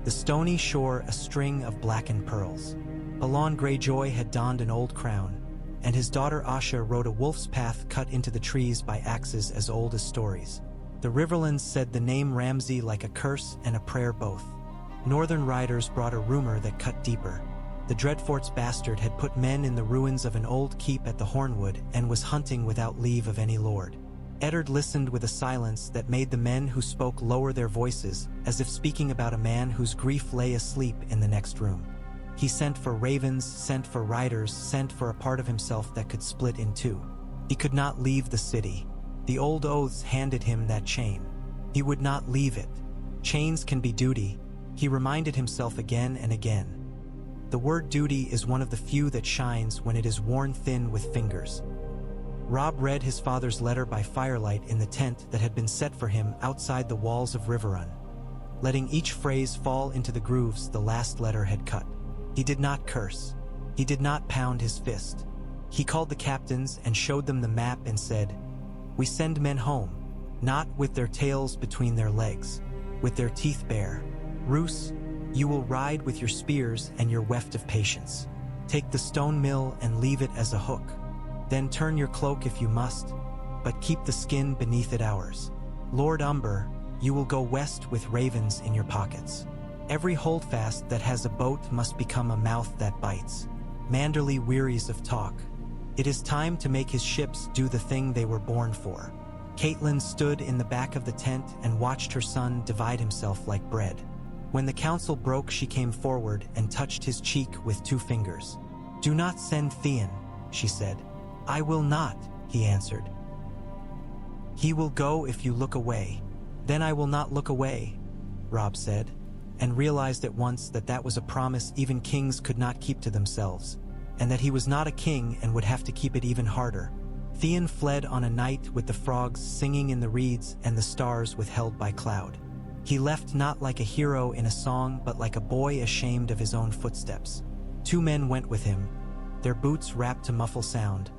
The stony shore a string of blackened pearls. Alon Greyjoy had donned an old crown, and his daughter Asha rode a wolf's path cut into the trees by axes as old as stories. The Riverlands said the name Ramsay like a curse and a prayer both. Northern riders brought a rumor that cut deeper. The Dreadfort's bastard had put men in the ruins of an old keep at the Hornwood and was hunting without leave of any lord. Eddard listened with a silence that made the men who spoke lower their voices, as if speaking about a man whose grief lay asleep in the next room. He sent for ravens, sent for riders, sent for a part of himself that could split in two. He could not leave the city. The old oaths handed him that chain. He would not leave it. Chains can be duty, he reminded himself again and again. The word duty is one of the few that shines when it is worn thin with fingers. Robb read his father's letter by firelight in the tent that had been set for him outside the walls of Riverrun, letting each phrase fall into the grooves the last letter had cut. He did not curse. He did not pound his fist. He called the captains and showed them the map and said, "We send men home, not with their tails between their legs, with their teeth bare. Roose, you will ride with your spears and your weft of patience. Take the stone mill and leave it as a hook. Then turn your cloak if you must, but keep the skin beneath it ours. Lord Umber, you will go west with ravens in your pockets. Every holdfast that has a boat must become a mouth that bites. Manderley wearies of talk. It is time to make his ships do the thing they were born for." Caitlin stood in the back of the tent and watched her son divide himself like bread. When the council broke, she came forward and touched his cheek with 2 fingers. "Do not send Theon," she said. "I will not," he answered. "He will go if you look away." "Then I will not look away," Robb said, and realized at once that that was a promise even kings could not keep to themselves, and that he was not a king and would have to keep it even harder. Theon fled on a night with the frogs singing in the reeds and the stars withheld by cloud. He left not like a hero in a song, but like a boy ashamed of his own footsteps. 2 men went with him, their boots wrapped to muffle sound,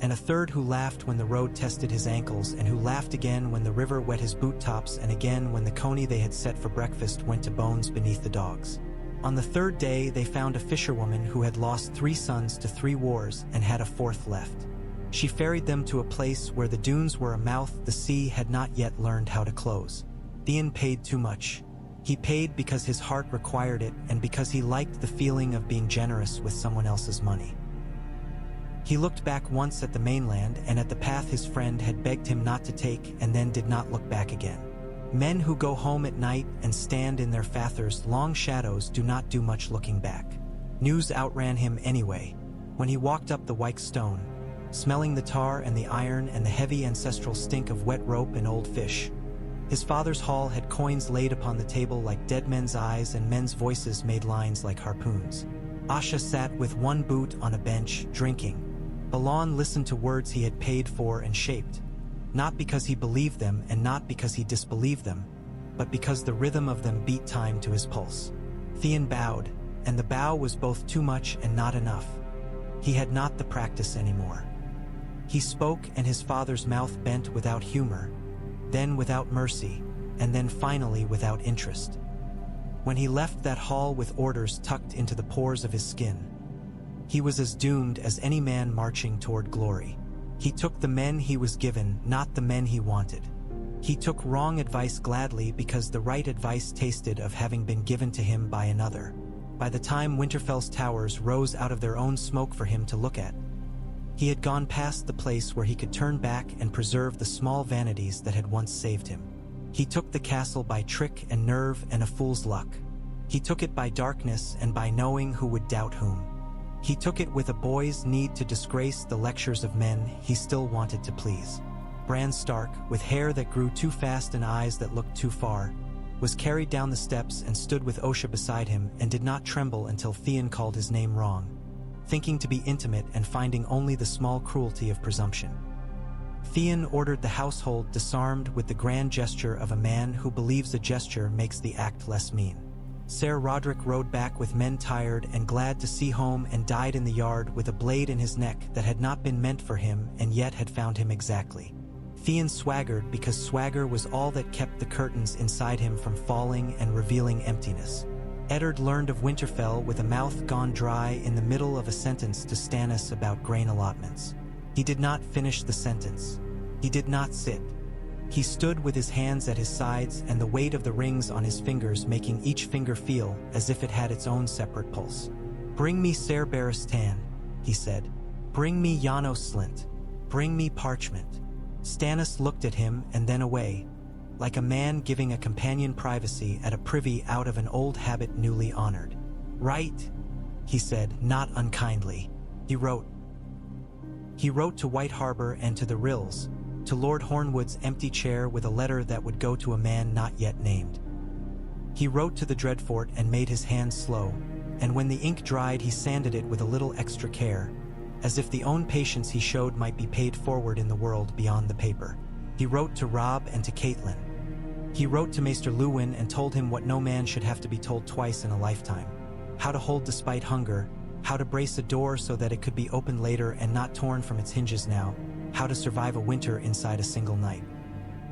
and a third who laughed when the road tested his ankles, and who laughed again when the river wet his boot tops, and again when the coney they had set for breakfast went to bones beneath the dogs. On the 3rd day they found a fisherwoman who had lost 3 sons to 3 wars and had a 4th left. She ferried them to a place where the dunes were a mouth the sea had not yet learned how to close. Theon paid too much. He paid because his heart required it and because he liked the feeling of being generous with someone else's money. He looked back once at the mainland and at the path his friend had begged him not to take, and then did not look back again. Men who go home at night and stand in their father's long shadows do not do much looking back. News outran him anyway. When he walked up the white stone, smelling the tar and the iron and the heavy ancestral stink of wet rope and old fish, his father's hall had coins laid upon the table like dead men's eyes, and men's voices made lines like harpoons. Asha sat with one boot on a bench, drinking. Alon listened to words he had paid for and shaped, not because he believed them and not because he disbelieved them, but because the rhythm of them beat time to his pulse. Theon bowed, and the bow was both too much and not enough. He had not the practice anymore. He spoke, and his father's mouth bent without humor, then without mercy, and then finally without interest. When he left that hall with orders tucked into the pores of his skin, he was as doomed as any man marching toward glory. He took the men he was given, not the men he wanted. He took wrong advice gladly because the right advice tasted of having been given to him by another. By the time Winterfell's towers rose out of their own smoke for him to look at, he had gone past the place where he could turn back and preserve the small vanities that had once saved him. He took the castle by trick and nerve and a fool's luck. He took it by darkness and by knowing who would doubt whom. He took it with a boy's need to disgrace the lectures of men he still wanted to please. Bran Stark, with hair that grew too fast and eyes that looked too far, was carried down the steps and stood with Osha beside him and did not tremble until Theon called his name wrong, thinking to be intimate and finding only the small cruelty of presumption. Theon ordered the household disarmed with the grand gesture of a man who believes a gesture makes the act less mean. Ser Roderick rode back with men tired and glad to see home and died in the yard with a blade in his neck that had not been meant for him and yet had found him exactly. Theon swaggered because swagger was all that kept the curtains inside him from falling and revealing emptiness. Eddard learned of Winterfell with a mouth gone dry in the middle of a sentence to Stannis about grain allotments. He did not finish the sentence. He did not sit. He stood with his hands at his sides and the weight of the rings on his fingers making each finger feel as if it had its own separate pulse. "Bring me Ser Barristan," he said. "Bring me Yano Slint. Bring me parchment." Stannis looked at him and then away, like a man giving a companion privacy at a privy out of an old habit newly honored. "Right," he said, not unkindly. He wrote to White Harbor and to the Rills, to Lord Hornwood's empty chair with a letter that would go to a man not yet named. He wrote to the Dreadfort and made his hand slow, and when the ink dried he sanded it with a little extra care, as if the own patience he showed might be paid forward in the world beyond the paper. He wrote to Robb and to Catelyn. He wrote to Maester Luwin and told him what no man should have to be told twice in a lifetime: how to hold despite hunger, how to brace a door so that it could be opened later and not torn from its hinges now, how to survive a winter inside a single night.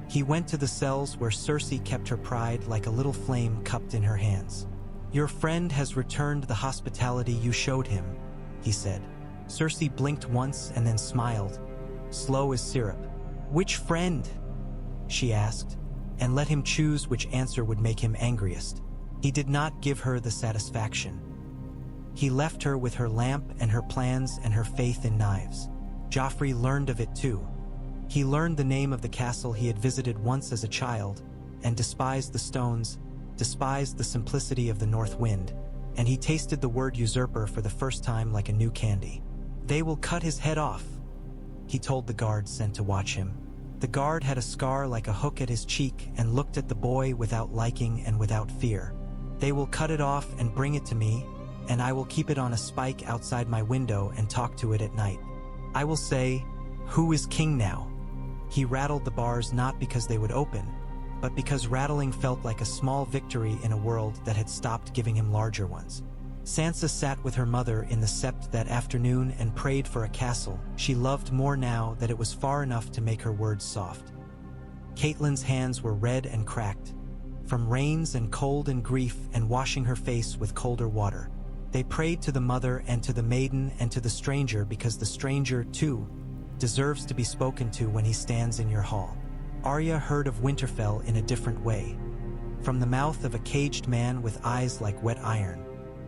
He went to the cells where Cersei kept her pride like a little flame cupped in her hands. "Your friend has returned the hospitality you showed him," he said. Cersei blinked once and then smiled, slow as syrup. "Which friend?" she asked, and let him choose which answer would make him angriest. He did not give her the satisfaction. He left her with her lamp and her plans and her faith in knives. Joffrey learned of it too. He learned the name of the castle he had visited once as a child, and despised the stones, despised the simplicity of the North Wind, and he tasted the word usurper for the first time like a new candy. "They will cut his head off," he told the guard sent to watch him. The guard had a scar like a hook at his cheek and looked at the boy without liking and without fear. "They will cut it off and bring it to me, and I will keep it on a spike outside my window and talk to it at night. I will say, 'Who is king now?'" He rattled the bars not because they would open, but because rattling felt like a small victory in a world that had stopped giving him larger ones. Sansa sat with her mother in the sept that afternoon and prayed for a castle she loved more now that it was far enough to make her words soft. Catelyn's hands were red and cracked, from rains and cold and grief and washing her face with colder water. They prayed to the mother and to the maiden and to the stranger because the stranger, too, deserves to be spoken to when he stands in your hall. Arya heard of Winterfell in a different way. From the mouth of a caged man with eyes like wet iron.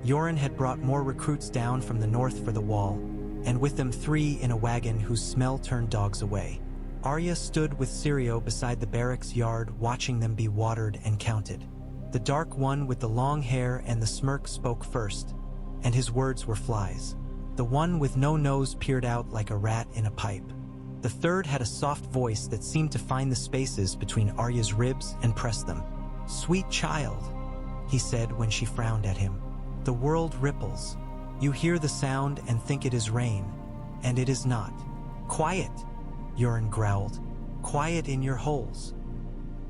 Yoren had brought more recruits down from the north for the wall, and with them 3 in a wagon whose smell turned dogs away. Arya stood with Syrio beside the barracks yard watching them be watered and counted. The dark one with the long hair and the smirk spoke first, and his words were flies. The one with no nose peered out like a rat in a pipe. The third had a soft voice that seemed to find the spaces between Arya's ribs and press them. "Sweet child," he said when she frowned at him. "The world ripples. You hear the sound and think it is rain, and it is not." "Quiet," Yoren growled. "Quiet in your holes."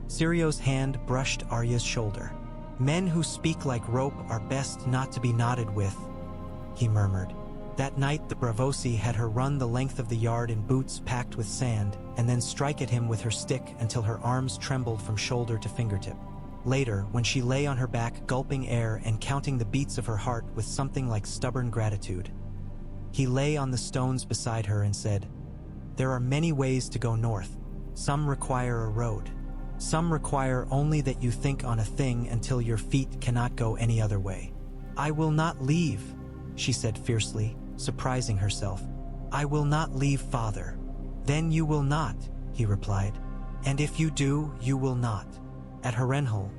Sirio's hand brushed Arya's shoulder. "Men who speak like rope are best not to be knotted with," he murmured. That night the Braavosi had her run the length of the yard in boots packed with sand, and then strike at him with her stick until her arms trembled from shoulder to fingertip. Later, when she lay on her back gulping air and counting the beats of her heart with something like stubborn gratitude, he lay on the stones beside her and said, "There are many ways to go north. Some require a road. Some require only that you think on a thing until your feet cannot go any other way." "I will not leave," she said fiercely, surprising herself. "I will not leave, father." "Then you will not," he replied. "And if you do, you will not." At Harrenhal,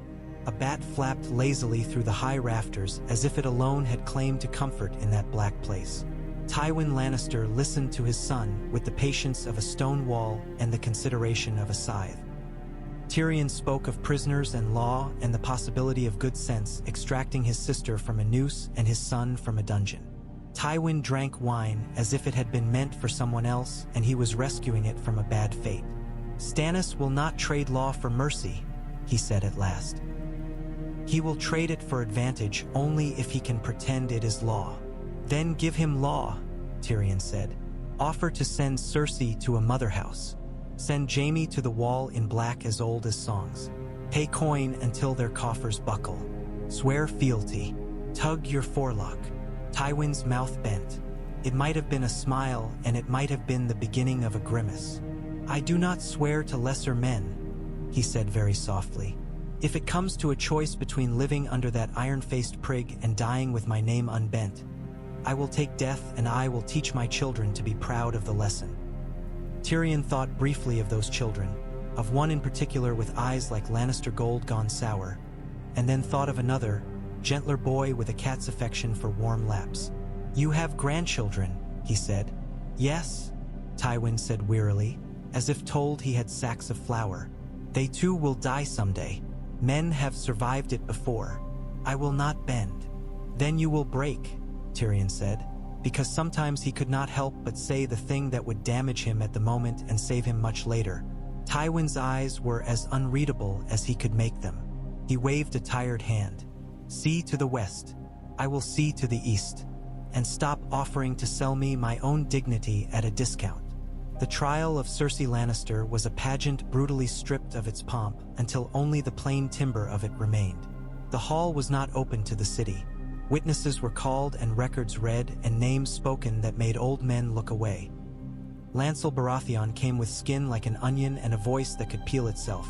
a bat flapped lazily through the high rafters as if it alone had claimed to comfort in that black place. Tywin Lannister listened to his son with the patience of a stone wall and the consideration of a scythe. Tyrion spoke of prisoners and law and the possibility of good sense extracting his sister from a noose and his son from a dungeon. Tywin drank wine as if it had been meant for someone else and he was rescuing it from a bad fate. "Stannis will not trade law for mercy," he said at last. "He will trade it for advantage only if he can pretend it is law." "Then give him law," Tyrion said. "Offer to send Cersei to a mother house. Send Jaime to the wall in black as old as songs. Pay coin until their coffers buckle. Swear fealty. Tug your forelock." Tywin's mouth bent. It might have been a smile, and it might have been the beginning of a grimace. "I do not swear to lesser men," he said very softly. "If it comes to a choice between living under that iron-faced prig and dying with my name unbent, I will take death, and I will teach my children to be proud of the lesson." Tyrion thought briefly of those children, of one in particular with eyes like Lannister gold gone sour, and then thought of another, gentler boy with a cat's affection for warm laps. "You have grandchildren," he said. "Yes," Tywin said wearily, as if told he had sacks of flour. "They too will die someday. Men have survived it before. I will not bend." "Then you will break," Tyrion said, because sometimes he could not help but say the thing that would damage him at the moment and save him much later. Tywin's eyes were as unreadable as he could make them. He waved a tired hand. "See to the west. I will see to the east. And stop offering to sell me my own dignity at a discount." The trial of Cersei Lannister was a pageant brutally stripped of its pomp until only the plain timber of it remained. The hall was not open to the city. Witnesses were called and records read and names spoken that made old men look away. Lancel Baratheon came with skin like an onion and a voice that could peel itself.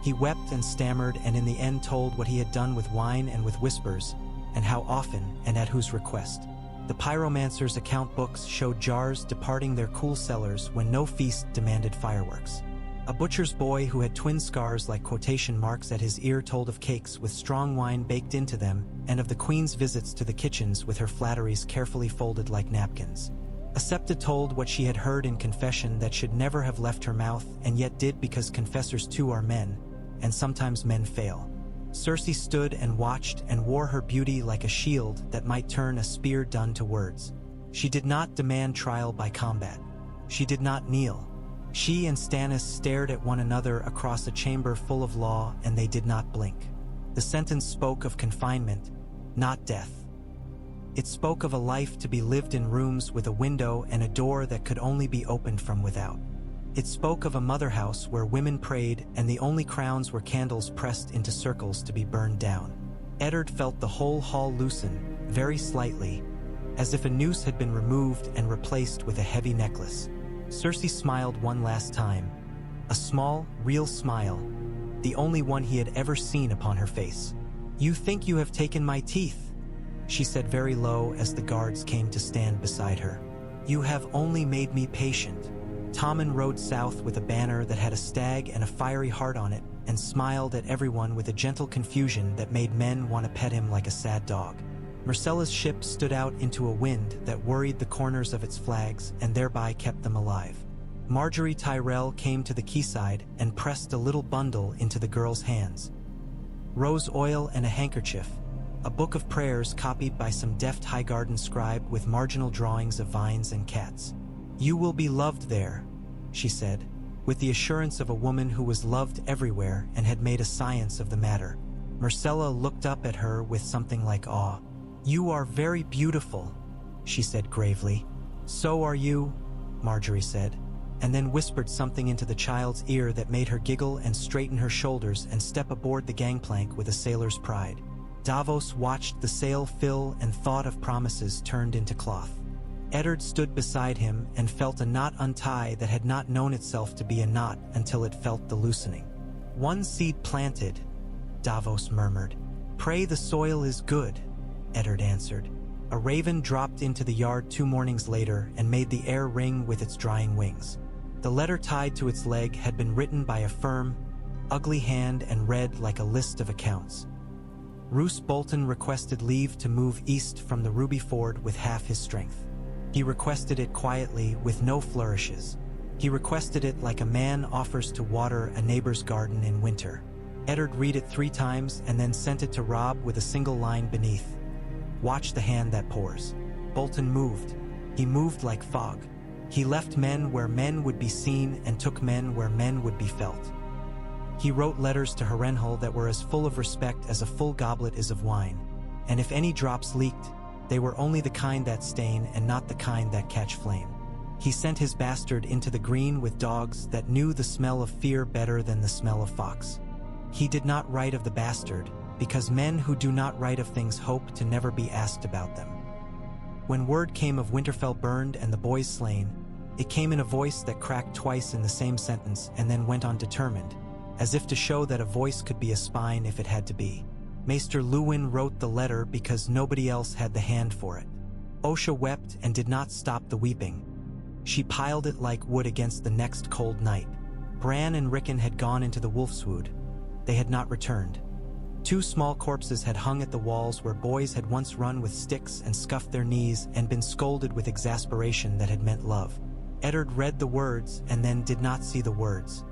He wept and stammered and in the end told what he had done with wine and with whispers, and how often and at whose request. The pyromancer's account books showed jars departing their cool cellars when no feast demanded fireworks. A butcher's boy who had twin scars like quotation marks at his ear told of cakes with strong wine baked into them and of the queen's visits to the kitchens with her flatteries carefully folded like napkins. A septa told what she had heard in confession that should never have left her mouth and yet did because confessors too are men, and sometimes men fail. Cersei stood and watched and wore her beauty like a shield that might turn a spear done to words. She did not demand trial by combat. She did not kneel. She and Stannis stared at one another across a chamber full of law, and they did not blink. The sentence spoke of confinement, not death. It spoke of a life to be lived in rooms with a window and a door that could only be opened from without. It spoke of a mother house where women prayed and the only crowns were candles pressed into circles to be burned down. Eddard felt the whole hall loosen, very slightly, as if a noose had been removed and replaced with a heavy necklace. Cersei smiled one last time, a small, real smile, the only one he had ever seen upon her face. "You think you have taken my teeth," she said very low as the guards came to stand beside her. "You have only made me patient." Tommen rode south with a banner that had a stag and a fiery heart on it and smiled at everyone with a gentle confusion that made men want to pet him like a sad dog. Myrcella's ship stood out into a wind that worried the corners of its flags and thereby kept them alive. Marjorie Tyrell came to the quayside and pressed a little bundle into the girl's hands. Rose oil and a handkerchief, a book of prayers copied by some deft Highgarden scribe with marginal drawings of vines and cats. "You will be loved there," she said, with the assurance of a woman who was loved everywhere and had made a science of the matter. Myrcella looked up at her with something like awe. "You are very beautiful," she said gravely. "So are you," Marjorie said, and then whispered something into the child's ear that made her giggle and straighten her shoulders and step aboard the gangplank with a sailor's pride. Davos watched the sail fill and thought of promises turned into cloth. Eddard stood beside him and felt a knot untie that had not known itself to be a knot until it felt the loosening. "One seed planted," Davos murmured. "Pray the soil is good," Eddard answered. A raven dropped into the yard 2 mornings later and made the air ring with its drying wings. The letter tied to its leg had been written by a firm, ugly hand and read like a list of accounts. Roose Bolton requested leave to move east from the Ruby Ford with half his strength. He requested it quietly, with no flourishes. He requested it like a man offers to water a neighbor's garden in winter. Eddard read it 3 times and then sent it to Robb with a single line beneath. "Watch the hand that pours." Bolton moved. He moved like fog. He left men where men would be seen and took men where men would be felt. He wrote letters to Harrenhal that were as full of respect as a full goblet is of wine, and if any drops leaked, they were only the kind that stain and not the kind that catch flame. He sent his bastard into the green with dogs that knew the smell of fear better than the smell of fox. He did not write of the bastard, because men who do not write of things hope to never be asked about them. When word came of Winterfell burned and the boys slain, it came in a voice that cracked twice in the same sentence and then went on determined, as if to show that a voice could be a spine if it had to be. Maester Luwin wrote the letter because nobody else had the hand for it. Osha wept and did not stop the weeping. She piled it like wood against the next cold night. Bran and Rickon had gone into the Wolfswood. They had not returned. 2 small corpses had hung at the walls where boys had once run with sticks and scuffed their knees and been scolded with exasperation that had meant love. Eddard read the words and then did not see the words.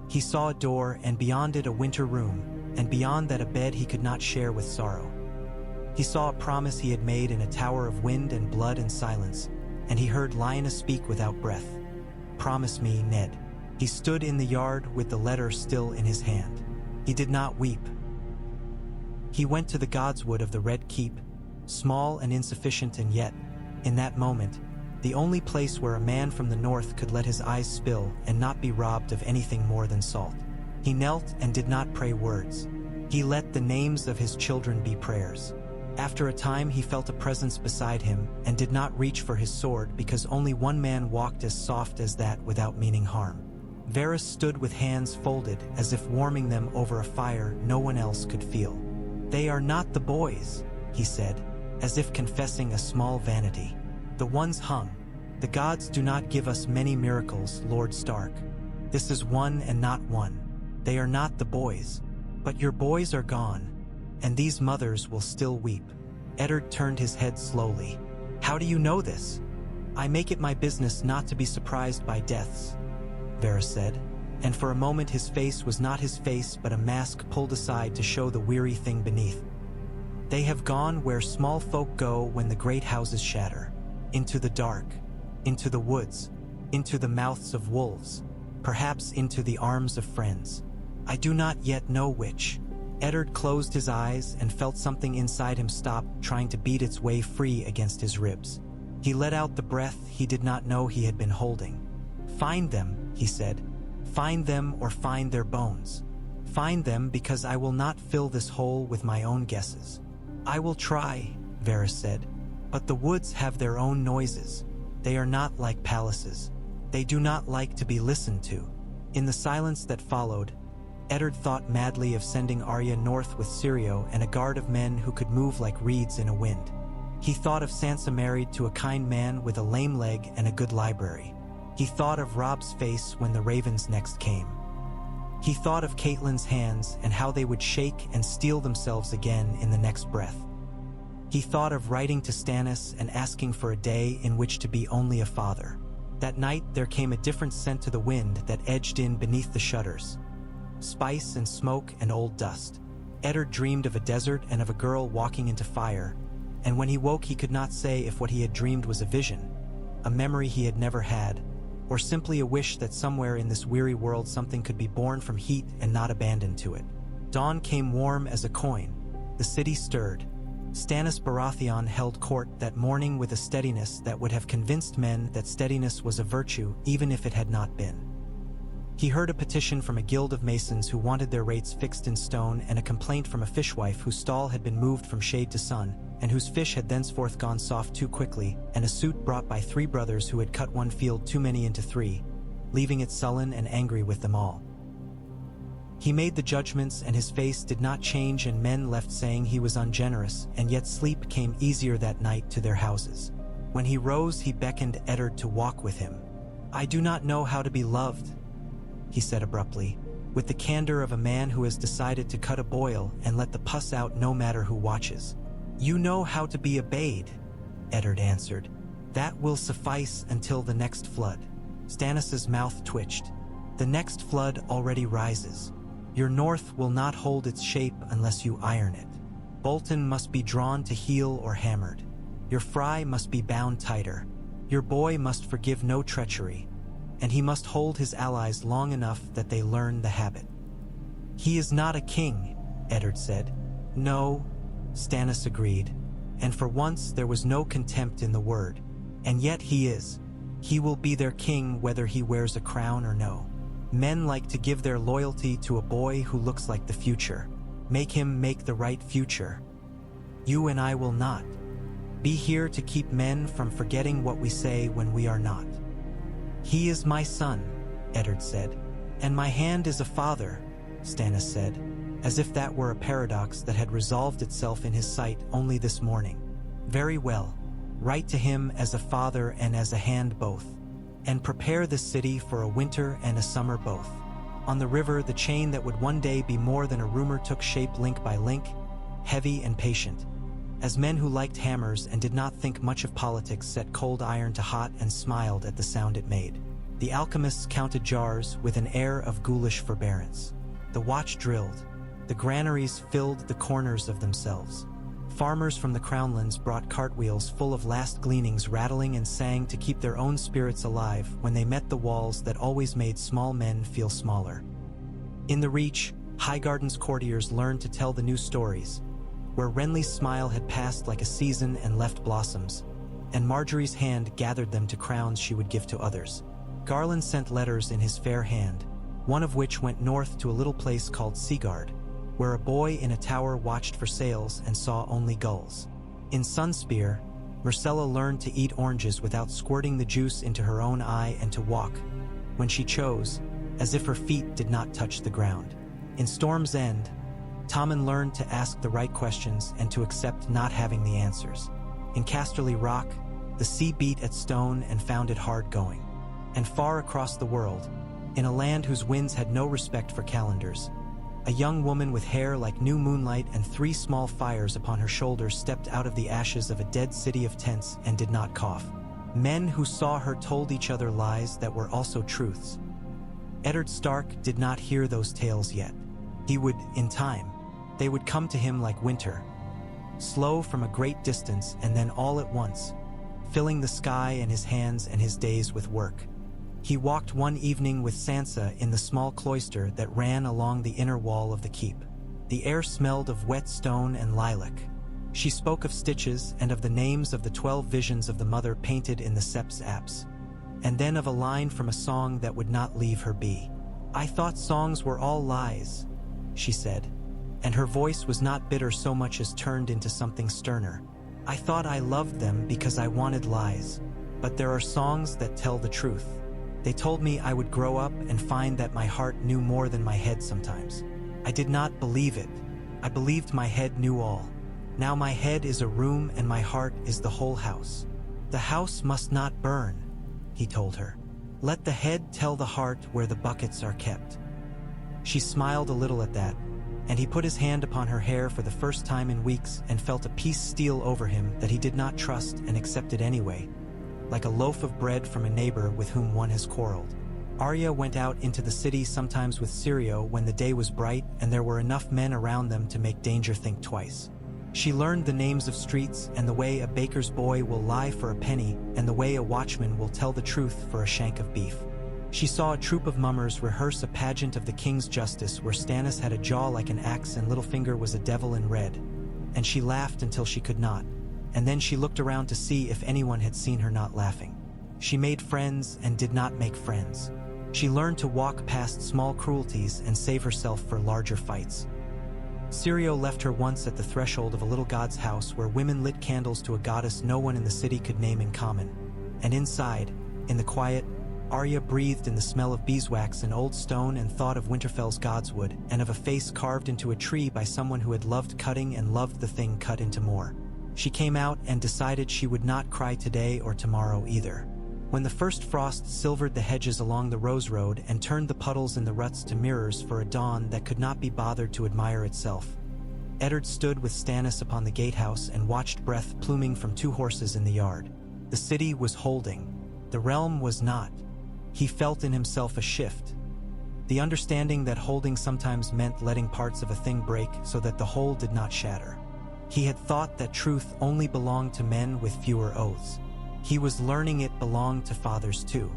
He saw a door and beyond it a winter room, and beyond that a bed he could not share with sorrow. He saw a promise he had made in a tower of wind and blood and silence, and he heard Lyanna speak without breath. "Promise me, Ned." He stood in the yard with the letter still in his hand. He did not weep. He went to the Godswood of the Red Keep, small and insufficient, and yet, in that moment, the only place where a man from the north could let his eyes spill and not be robbed of anything more than salt. He knelt and did not pray words. He let the names of his children be prayers. After a time he felt a presence beside him and did not reach for his sword because only one man walked as soft as that without meaning harm. Varys stood with hands folded as if warming them over a fire no one else could feel. "They are not the boys," he said, as if confessing a small vanity. "The ones hung. The gods do not give us many miracles, Lord Stark. This is one and not one. They are not the boys. But your boys are gone, and these mothers will still weep." Eddard turned his head slowly. "How do you know this?" "I make it my business not to be surprised by deaths," Varys said, and for a moment his face was not his face but a mask pulled aside to show the weary thing beneath. "They have gone where small folk go when the great houses shatter. Into the dark, into the woods, into the mouths of wolves, perhaps into the arms of friends. I do not yet know which." Eddard closed his eyes and felt something inside him stop trying to beat its way free against his ribs. He let out the breath he did not know he had been holding. "Find them," he said. "Find them or find their bones. Find them because I will not fill this hole with my own guesses." "I will try," Varys said, "but the woods have their own noises. They are not like palaces. They do not like to be listened to." In the silence that followed, Eddard thought madly of sending Arya north with Syrio and a guard of men who could move like reeds in a wind. He thought of Sansa married to a kind man with a lame leg and a good library. He thought of Robb's face when the ravens next came. He thought of Catelyn's hands and how they would shake and steel themselves again in the next breath. He thought of writing to Stannis and asking for a day in which to be only a father. That night there came a different scent to the wind that edged in beneath the shutters. Spice and smoke and old dust. Eddard dreamed of a desert and of a girl walking into fire, and when he woke he could not say if what he had dreamed was a vision, a memory he had never had, or simply a wish that somewhere in this weary world something could be born from heat and not abandoned to it. Dawn came warm as a coin. The city stirred. Stannis Baratheon held court that morning with a steadiness that would have convinced men that steadiness was a virtue even if it had not been. He heard a petition from a guild of masons who wanted their rates fixed in stone and a complaint from a fishwife whose stall had been moved from shade to sun, and whose fish had thenceforth gone soft too quickly, and a suit brought by 3 brothers who had cut one field too many into 3, leaving it sullen and angry with them all. He made the judgments and his face did not change, and men left saying he was ungenerous, and yet sleep came easier that night to their houses. When he rose he beckoned Eddard to walk with him. "I do not know how to be loved," he said abruptly, with the candor of a man who has decided to cut a boil and let the pus out no matter who watches. "You know how to be obeyed," Eddard answered. "That will suffice until the next flood." Stannis's mouth twitched. "The next flood already rises. Your north will not hold its shape unless you iron it. Bolton must be drawn to heel or hammered." Your fry must be bound tighter. Your boy must forgive no treachery, and he must hold his allies long enough that they learn the habit." "He is not a king," Eddard said. "No," Stannis agreed, and for once there was no contempt in the word. "And yet he is. He will be their king whether he wears a crown or no. Men like to give their loyalty to a boy who looks like the future. Make him make the right future. You and I will not. Be here to keep men from forgetting what we say when we are not." "He is my son," Eddard said. "And my hand is a father," Stannis said, as if that were a paradox that had resolved itself in his sight only this morning. "Very well. Write to him as a father and as a hand both. And prepare the city for a winter and a summer both." On the river, the chain that would one day be more than a rumor took shape link by link, heavy and patient. As men who liked hammers and did not think much of politics set cold iron to hot and smiled at the sound it made. The alchemists counted jars with an air of ghoulish forbearance. The watch drilled. The granaries filled the corners of themselves. Farmers from the crownlands brought cartwheels full of last gleanings rattling and sang to keep their own spirits alive when they met the walls that always made small men feel smaller. In the Reach, Highgarden's courtiers learned to tell the new stories, where Renly's smile had passed like a season and left blossoms, and Marjorie's hand gathered them to crowns she would give to others. Garland sent letters in his fair hand, one of which went north to a little place called Seagard, where a boy in a tower watched for sails and saw only gulls. In Sunspear, Myrcella learned to eat oranges without squirting the juice into her own eye and to walk, when she chose, as if her feet did not touch the ground. In Storm's End, Tommen learned to ask the right questions and to accept not having the answers. In Casterly Rock, the sea beat at stone and found it hard going. And far across the world, in a land whose winds had no respect for calendars, a young woman with hair like new moonlight and 3 small fires upon her shoulders stepped out of the ashes of a dead city of tents and did not cough. Men who saw her told each other lies that were also truths. Eddard Stark did not hear those tales yet. He would, in time. They would come to him like winter, slow from a great distance and then all at once, filling the sky and his hands and his days with work. He walked one evening with Sansa in the small cloister that ran along the inner wall of the keep. The air smelled of wet stone and lilac. She spoke of stitches and of the names of the 12 visions of the mother painted in the Seps apse, and then of a line from a song that would not leave her be. "I thought songs were all lies," she said, and her voice was not bitter so much as turned into something sterner. "I thought I loved them because I wanted lies, but there are songs that tell the truth. They told me I would grow up and find that my heart knew more than my head sometimes. I did not believe it. I believed my head knew all. Now my head is a room and my heart is the whole house. The house must not burn," he told her. "Let the head tell the heart where the buckets are kept." She smiled a little at that, and he put his hand upon her hair for the first time in weeks and felt a peace steal over him that he did not trust and accepted anyway, like a loaf of bread from a neighbor with whom one has quarreled. Arya went out into the city sometimes with Syrio when the day was bright and there were enough men around them to make danger think twice. She learned the names of streets and the way a baker's boy will lie for a penny and the way a watchman will tell the truth for a shank of beef. She saw a troop of mummers rehearse a pageant of the king's justice where Stannis had a jaw like an axe and Littlefinger was a devil in red, and she laughed until she could not, and then she looked around to see if anyone had seen her not laughing. She made friends and did not make friends. She learned to walk past small cruelties and save herself for larger fights. Syrio left her once at the threshold of a little god's house where women lit candles to a goddess no one in the city could name in common. And inside, in the quiet, Arya breathed in the smell of beeswax and old stone and thought of Winterfell's godswood and of a face carved into a tree by someone who had loved cutting and loved the thing cut into more. She came out and decided she would not cry today or tomorrow either. When the first frost silvered the hedges along the Rose Road and turned the puddles in the ruts to mirrors for a dawn that could not be bothered to admire itself, Eddard stood with Stannis upon the gatehouse and watched breath pluming from 2 horses in the yard. The city was holding. The realm was not. He felt in himself a shift. The understanding that holding sometimes meant letting parts of a thing break so that the whole did not shatter. He had thought that truth only belonged to men with fewer oaths. He was learning it belonged to fathers too.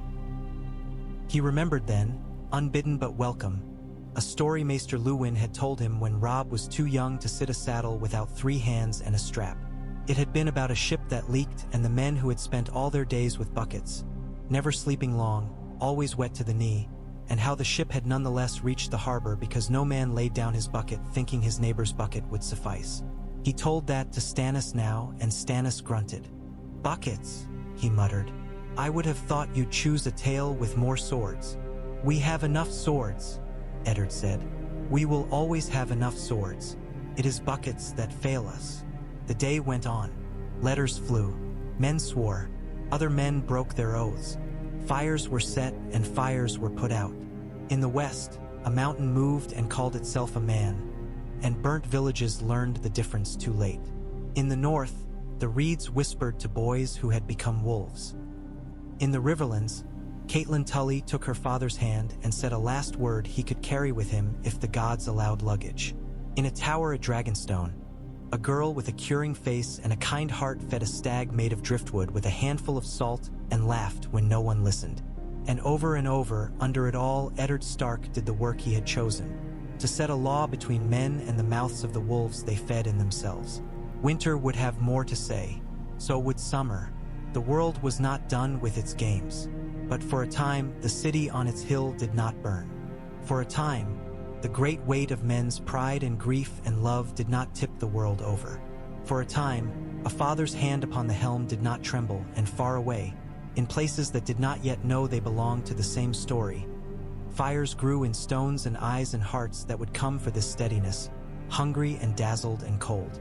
He remembered then, unbidden but welcome, a story Maester Luwin had told him when Robb was too young to sit a saddle without 3 hands and a strap. It had been about a ship that leaked and the men who had spent all their days with buckets, never sleeping long, always wet to the knee, and how the ship had nonetheless reached the harbor because no man laid down his bucket thinking his neighbor's bucket would suffice. He told that to Stannis now, and Stannis grunted. "Buckets," he muttered. "I would have thought you'd choose a tale with more swords." "We have enough swords," Eddard said. "We will always have enough swords. It is buckets that fail us." The day went on. Letters flew. Men swore. Other men broke their oaths. Fires were set and fires were put out. In the west, a mountain moved and called itself a man, and burnt villages learned the difference too late. In the north, the reeds whispered to boys who had become wolves. In the Riverlands, Catelyn Tully took her father's hand and said a last word he could carry with him if the gods allowed luggage. In a tower at Dragonstone, a girl with a curing face and a kind heart fed a stag made of driftwood with a handful of salt and laughed when no one listened. And over, under it all, Eddard Stark did the work he had chosen, to set a law between men and the mouths of the wolves they fed in themselves. Winter would have more to say, so would summer. The world was not done with its games. But for a time, the city on its hill did not burn. For a time, the great weight of men's pride and grief and love did not tip the world over. For a time, a father's hand upon the helm did not tremble, and far away, in places that did not yet know they belonged to the same story, fires grew in stones and eyes and hearts that would come for this steadiness, hungry and dazzled and cold.